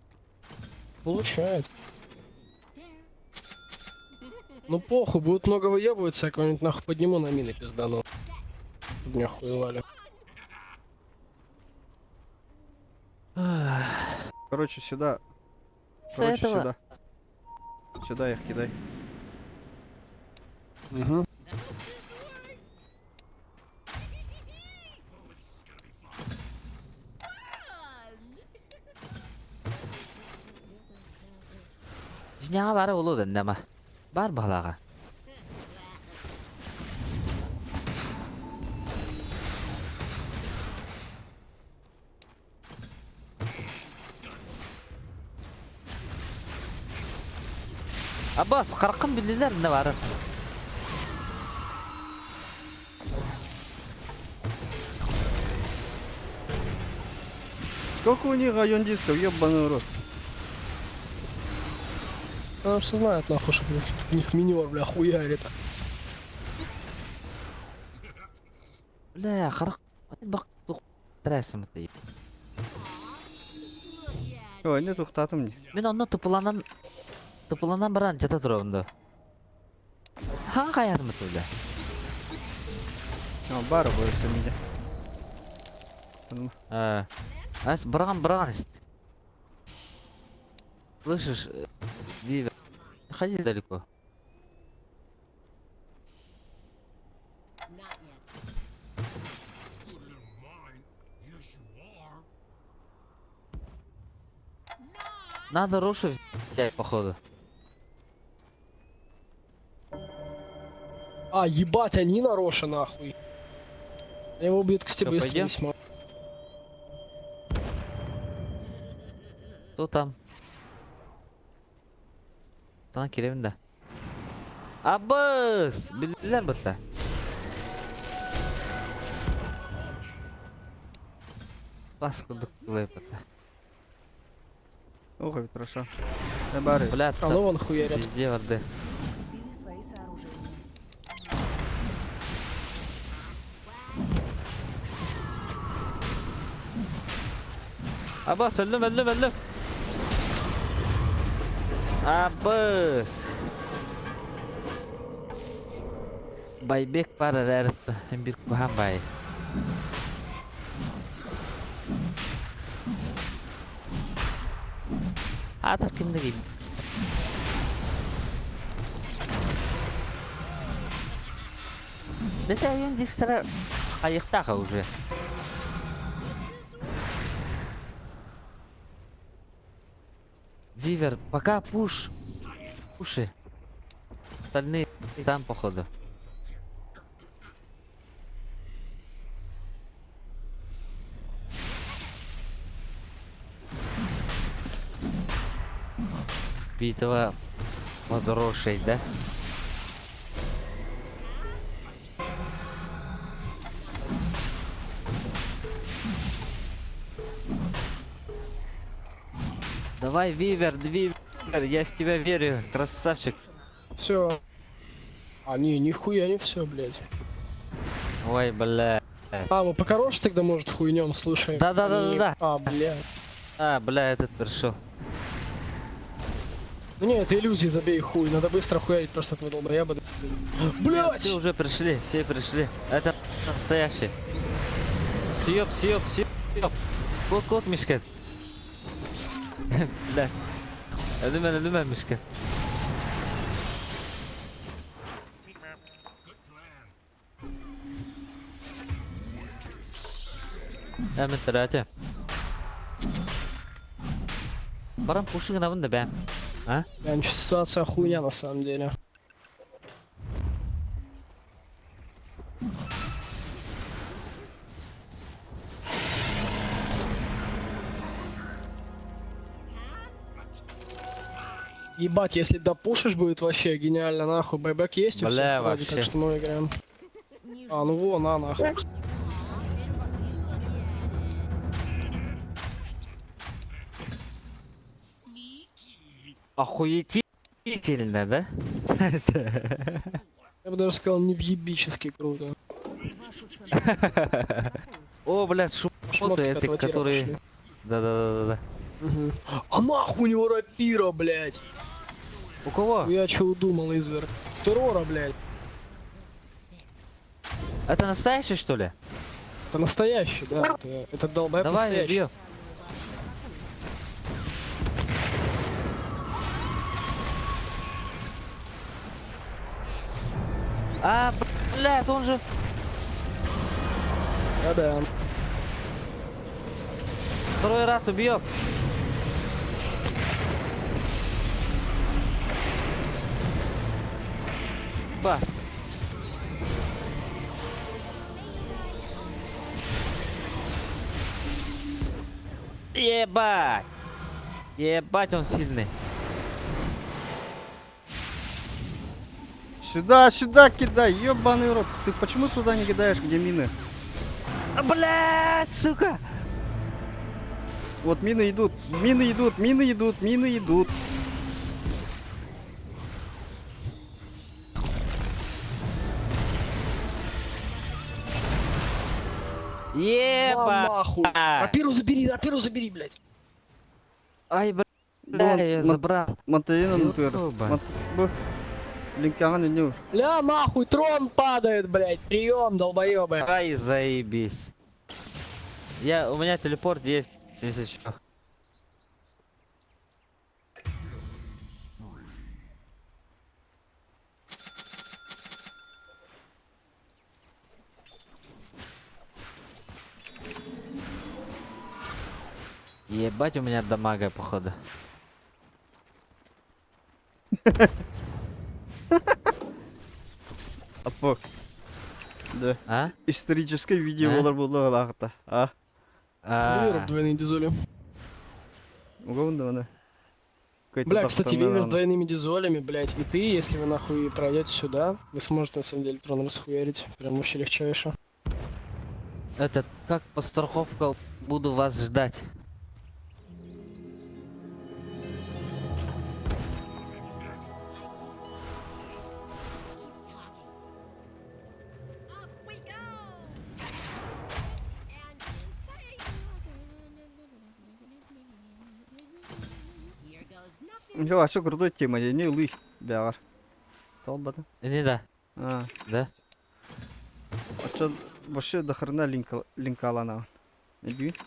Получается. Ну похуй, будут много выебываться, я кого-нибудь нахуй подниму на мины пиздану. Чтоб не охуевали. Короче, сюда. До Короче, этого- сюда. Сюда их кидай. Угу. Oh, this is gonna be fun. Жняга бары улууда нема. Бар балага. Аббас, қарқын білділер не бары. Сколько у них район дисков, ебаный рот. Потому что знают нахуй, что у них минер, бля, хуярит. Бля, қарқ... Бақ, туқ... Тірәсім ұтты. Ой, не тухтатым не. Мен оны тұпыланан... Тұпыланан баран жата тұрауында. Хан қаятым ұтты, бля. Бары бойсы менде. Ас, браган есть. Слышишь, Вивер, ходи далеко. Not yet. Good little mine. Yes, you are. Надо Рошу взять, походу. А, ебать, они на Роше нахуй. Его убьют, кстати, Чё, быстро пойдём? весьма. Кто там? Sana kirevinde. Abbas! Bildiler bıtta. Bas kuduk kılıyor bıtta. Ох, ведь хорошо. Бары. Бля, А ну вон хуярят. везде воды. Купили свои сооружения. Abbas öldüm. Abbas. Baybek para herif. Hem bir kuhan bay. Атар kimde gibi. Да ты он дистра кайыктага уже. Вивер, пока пуши. Остальные там походу. Битва подорожей, да? Давай, Вивер, я в тебя верю, красавчик. Все. А, нихуя не все, блядь. Ой, бля. А, мы покороче тогда, может, хуйнем, слушай. Да. А, бля. А, бля, этот пришел. Ну не, это иллюзии, забей хуй. Надо быстро хуярить просто этого долбоеба. Блядь! Все уже пришли, все пришли. Это настоящий. Съеб. Кот, мишка. Бля. Ölüme мишка. Hemen tırate. Барам пуши гынабын да бәм. А? Бля, ситуация хуйня на самом деле. Ебать, если допушишь, будет вообще гениально, нахуй. Байбек есть у Бля, всех вроде, вообще. так что мы играем. А, ну вон, нахуй. Охуетительно, да? Я бы даже сказал, невъебически круто. Вашу цену. О, блядь, шмоты Шмотки эти, этого тира которые... пошли. Да. Мгм. А нахуй у него рапира, блядь. У кого? Я чё удумал, изверг. Террора, блядь. Это настоящий, что ли? Это настоящий, да. Это долбоеб Давай, настоящий. бью. А, блядь, он же... Да-да. Второй раз убьет. Бас. Ебать. Ебать, он сильный. Сюда кидай, ёбаный рот. Ты почему туда не кидаешь, где мины? А, блядь, сука. Вот мины идут. На Ебать. нахуй. Рапиру забери, блядь. Ай, Вон, блядь, я забрал. Монтаина туер. Ёбан. Бу. Линкаган не. Ля, нахуй, трон падает, блядь. Прием, долбоебы. Ай, заебись. У меня телепорт есть, если что. Ебать, у меня дамага, походу. Апок. Да. А? Историческое видео было лахта. А? Веер в двойные дизоли. Угодно она. Бля, кстати, веер с двойными дизолями, блядь. И ты, если вы нахуй пройдете сюда, вы сможете на самом деле трон расхуярить. Прям вообще легчайше. Это как подстраховка, буду вас ждать. Keeps talking. Off we go! And in play. Yo, açık kırdı tema ya, ne uluy beğer. Talbadı. Не да, Ha, да? açıl başı dıkırına link alana. Ne diyorsun?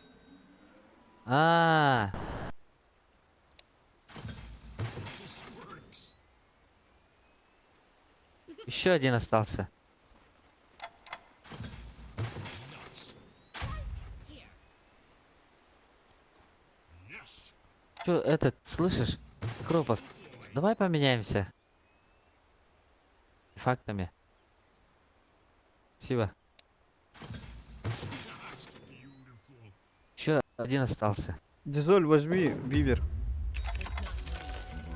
А, This works. еще один остался. Nice. Here. Yes. Чё, этот, слышишь? Кропос, давай поменяемся. Фактами. Спасибо. That's beautiful. Еще один остался. Dizol возьми Вивер.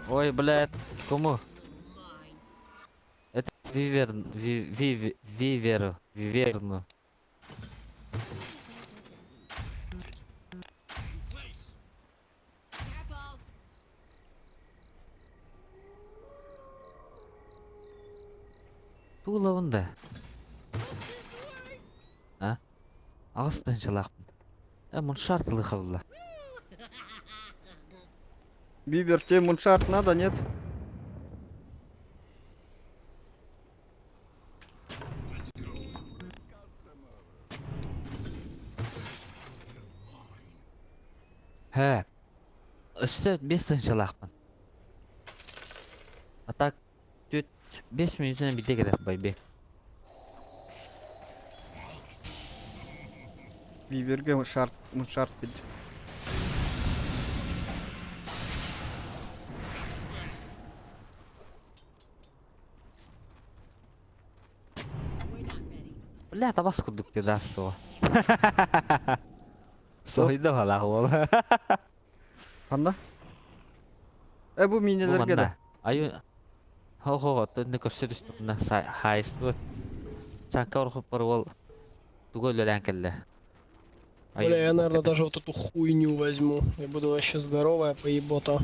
Ой, блядь, кому? Mine. Это Виверну. Place. Careful. Тулавында. This works. Ағыстан жылақпын. Мұн шартылы қабылла. Вивер, тебе муншарт надо, нет? Let's go. Хә. Үсті 5 жылақпын. А так, 5 минутынан біте кедер, байбек. Виверге муншарт dedi. We're not ready. Бля, табас күрдік деді асуға. Сойды ғала ол. Anda? Bu minelerge de. Аю... Хо-хо, төнді көрсетішті бұнда хайыс бұд. Чанка ұрқып бір ол түгөл өлән келді. Бля, я, наверное, даже вот эту хуйню возьму. Я буду вообще здоровая поебота.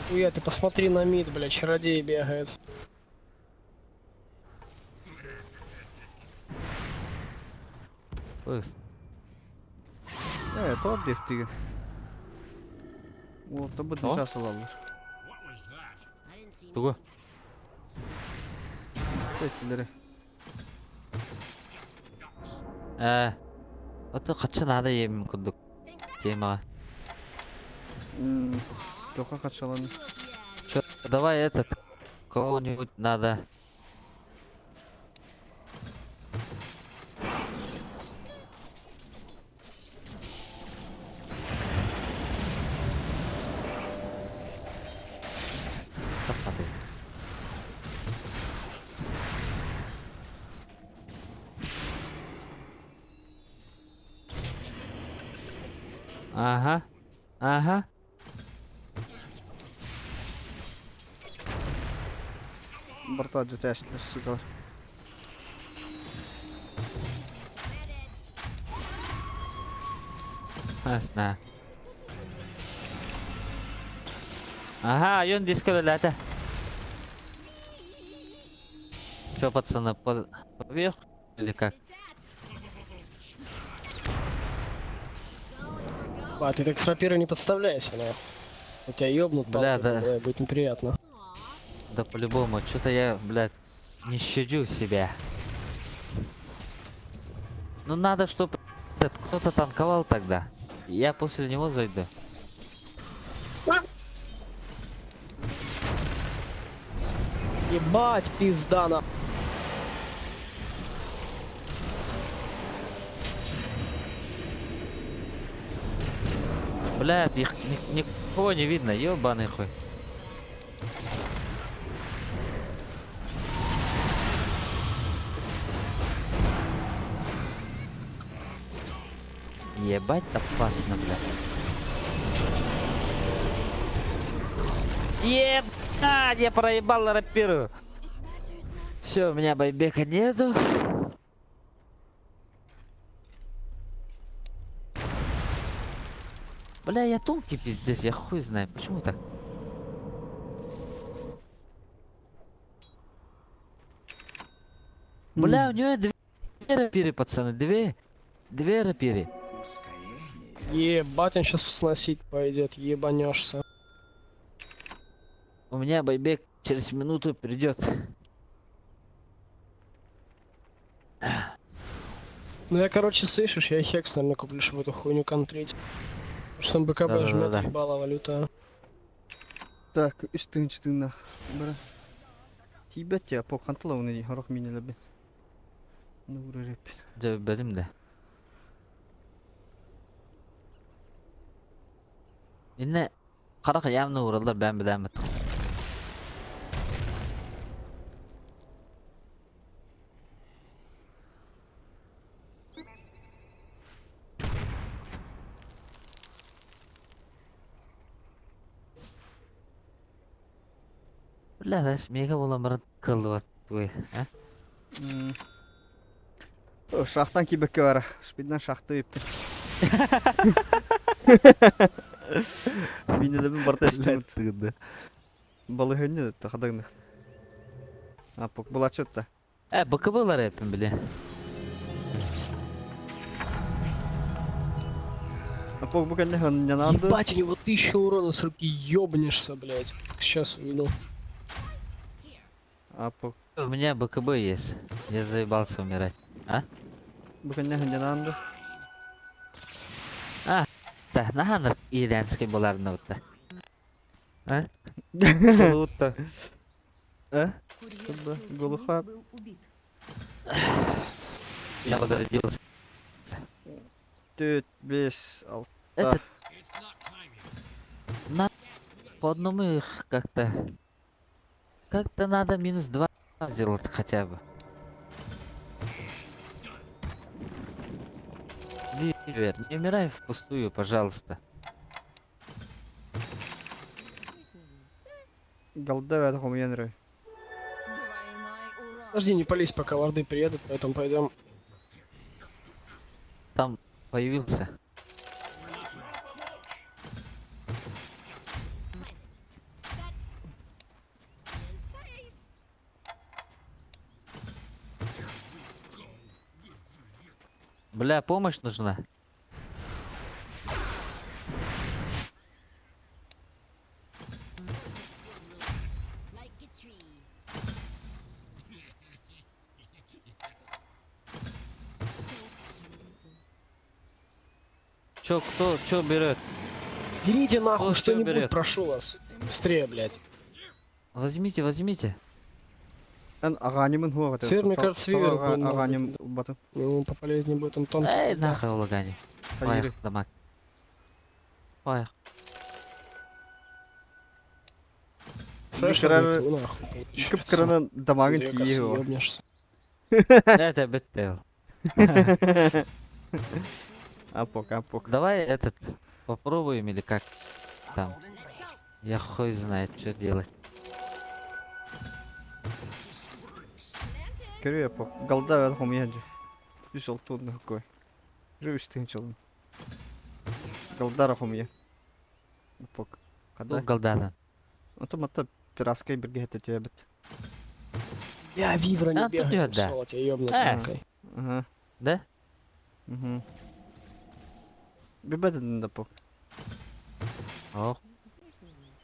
Хуя, ты посмотри на мид, бля, чародей бегает. Өз. Evet, o defti. O da bu O? dışarı alır. What was that? I didn't see Түгі. Settileri. Оты қатшын ада емім күрдік. Темаға. Тока kaçalanı. Чё, давай этот, кого-нибудь надо. Посмотри. Ага, ага. Бартаджи тяжкий сука. Ясно. Ага, и он дисколята. Чё, пацаны, поверх или как? А, ты так с рапирой не подставляйся, на. У тебя ёбнут Бля, палкой, да. бля, будет неприятно. Да по-любому, что-то я, блядь, не щадю себя. Ну надо, чтобы кто-то танковал тогда. Я после него зайду. Ебать, пизда на. Блядь, их никого не видно, ёбаный хуй. Ебать опасно, блядь. Ебать, я проебал рапиру. Все, у меня байбека нету. Бля, я тонкий пиздец, я хуй знаю, почему так? Бля, у него две рапиры, пацаны, две рапиры. Ебать, он сейчас сносить пойдет, ебанешься. У меня байбек через минуту придет. Ну я, короче, слышишь, я хекс, наверное, куплю, чтобы эту хуйню контрить. Потому что там БКБ жмет, Да-да-да-да. ебала валюта. Так, üstün bira. Tibet ya, po kantla onu di harok mini labi. Ne uğraşıp. Benim de. Yine karak yağmına uğradılar ben bilemedim. Бля, смеха буламырын кылды bat твой, а? O şahtan kibeke var. Speed'den şahtı yaptı. Mini labi barda istemedi. Тыгды. Balı hönne de takadığını. Ha pok bulaçot da. Быкы болар hepim bile. Ha pok bu kenne hön yanandı. Ебать, у него 1000 урона с руки, ёбнешься, блядь. Сейчас увидел. Ha pok У меня БКБ есть. Я заебался умирать. bu kenne hön yanandı. Да, нахана иранский боларны вот. А? Круто. А? Курьер Да, Силтини голуха. был убит. Я возродился. 4, 5, 6. Этот It's not time yet. по одному их как-то... Как-то надо -2 сделать хотя бы. Ливер, не умирай впустую, пожалуйста. Galda verdi homu yenir. Двойной урон. Подожди, не пались, пока варды приедут, поэтому пойдем. Там появился. Бля, помощь нужна. Like a tree. Чё, кто, чё берет? Берите нахуй Кто что что-нибудь, берет? прошу вас. Быстрее, блядь. Возьмите, возьмите. En aganimın huwa gata. Север, мне кажется, Вивер будет надо Aganим будет. batın. Ему пополезнее будет Антон. Эй, нахуй улагани. Hayır. Поехал, дамаг. Поехал. Фреш Кырары- будет, нахуй. получается. Kıpkırının damağın Две tiyi косы o. ёбнешься. Это беттел. Апок, апок. Давай этот попробуем или как там. Я хуй знает, что делать. Görüyor apok. Galda verdi homu yenir. 106 onu koy. Rü üstün çalın. Galda homu ye. Apok. Ну, Kada. голдадан. Otomatta piraskay bir gehete tüyebet. Я Вивра не А, тут бегаю, идёт, да. сволочь, я ёбнут А. нахуй. Aha. Да? Mhm. Bir bededin de apok. Ох.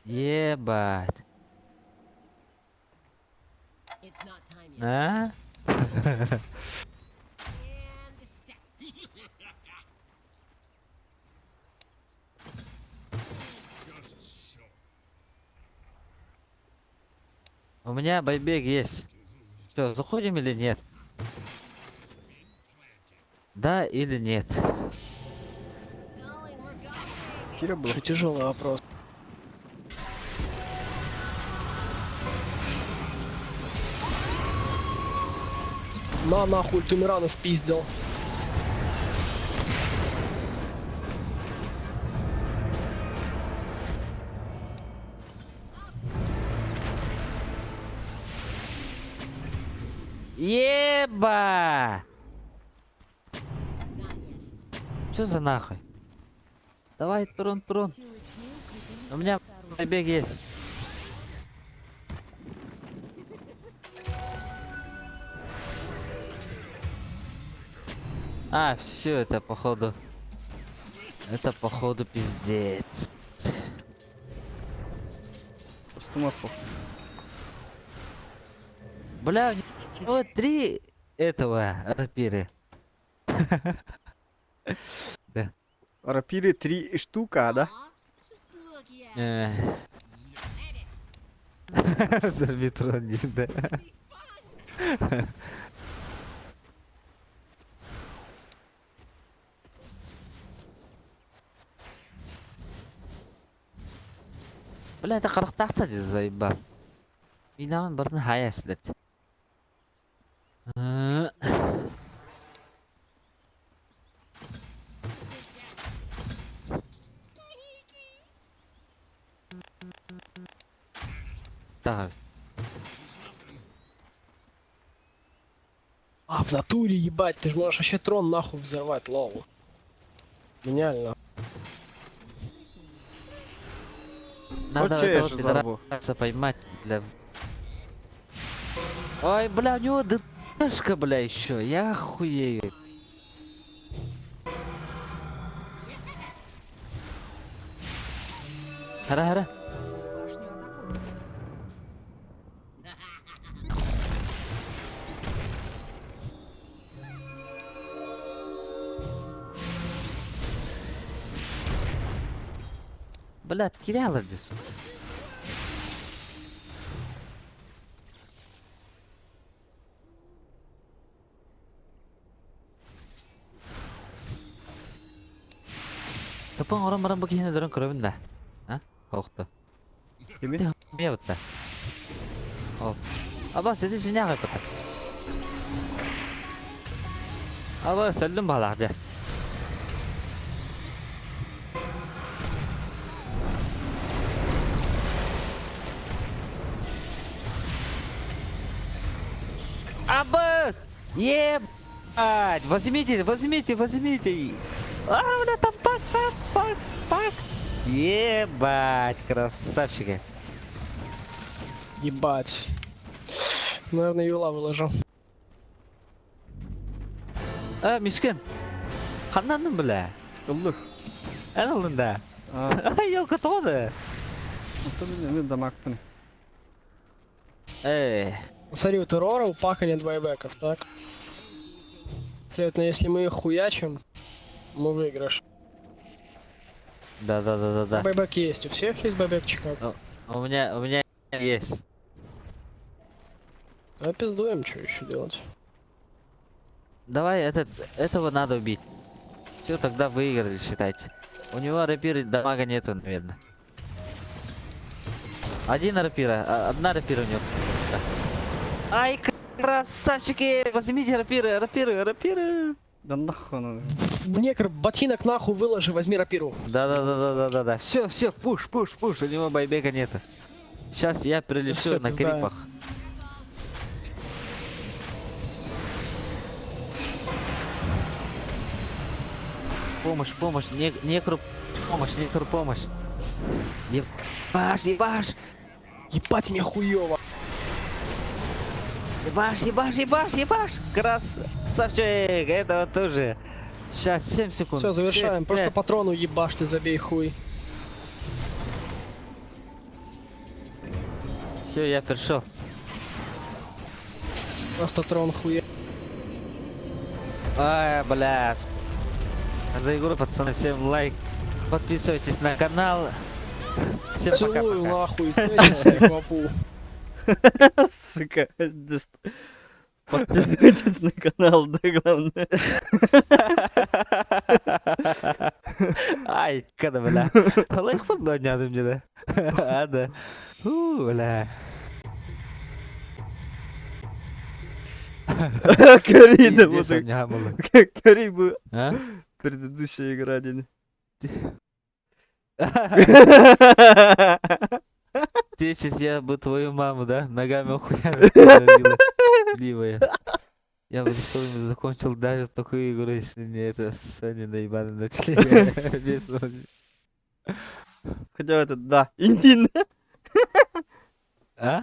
Ебать. It's not time yet. А? And set. Just so. У меня байбек есть. Все, заходим или нет? Да или нет? Going, we're going. Kira bu. Что тяжелый вопрос. На нахуй Ультимирана спиздил. Еба! Not yet. Что за нахуй? Давай, Турун, Турун. Силы тьмы укрепили У меня сооружение. байбек есть. А, все это походу. Это походу пиздец. Устума похуй. Бля, у него 3 этого рапиры. Рапиры 3 штука, да? Aw, just look at Э, Let it Зомбитрон, да. be fun. Бля, это 40 тахта здесь заебал. Инамын бірін хаясылет. Так, А, в натуре, ебать, ты же можешь вообще трон нахуй взорвать, лол. Гениально. надо чё я этого ж взорву? пидораса поймать, бля. Ой, бля, у него ДТшка, бля, еще. Я охуею. Хара-хара. Башню атакуют. Блядь, Кирилл здесь. Тапан orang-orang begini dorong kerja dah. Hah? Koktu. Kimi? Iya betul. Oh. Apa sih sini apa betul? Apa seldom balah aja. Абас! Ебать! Возьмите, возьмите, возьмите! А, бля, там пак! Ебать, красавчики! Ебать. Наверное, юла выложу. А, Мишкин! Ханнандың бля? Ылдык. Ән алдында? А, Елка тоды! мен дамақпын. Эй, Смотри, у террора, у пака нет байбеков, так? Следовательно, если мы их хуячим, мы выигрыш. да. Байбек есть, у всех есть байбекчик. У меня есть. А пиздуем, что еще делать? Давай этого надо убить. Все, тогда выиграли, считайте. У него рапиры дамага нету, наверное. Один рапира, одна рапира у него. Ай, красавчики! Возьмите рапиры! Да нахуй надо. В некр ботинок нахуй выложи, возьми рапиру. Да. Все, пуш. У него байбека нету. Сейчас я прилечу всё, на пизда. крипах. Помощь, некру помощь. Ебаш! Ебать меня хуёво. Ебаш! Красавчик! Это вот тоже. Сейчас 7 секунд. Все, завершаем. 6, Просто 5. патрону ебашь ты, забей хуй. Все, я пришел. Просто трон хуя. Ай, бля. За игру, пацаны, всем лайк. Подписывайтесь на канал. Всем Целую пока-пока. нахуй. Тратите квапу. Сука, подписывайтесь на канал, да, главное. Ай, kada бля. Лайк подняли мне, да? А, да. Бля. Карина, вот Здесь не было. Карибу А? предыдущая игра день. Ты сейчас я бы твою маму, да? Ногами охуенно. Ливая. Я бы с вами закончил даже такую игру, если не это Саня наебаный на теле. Хотя это, да, Индин. А?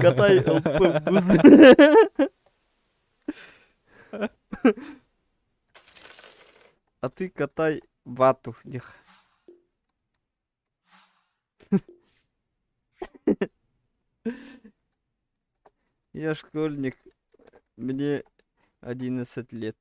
Катай ЛП. А ты катай вату. Них. Я школьник. Мне 11 лет.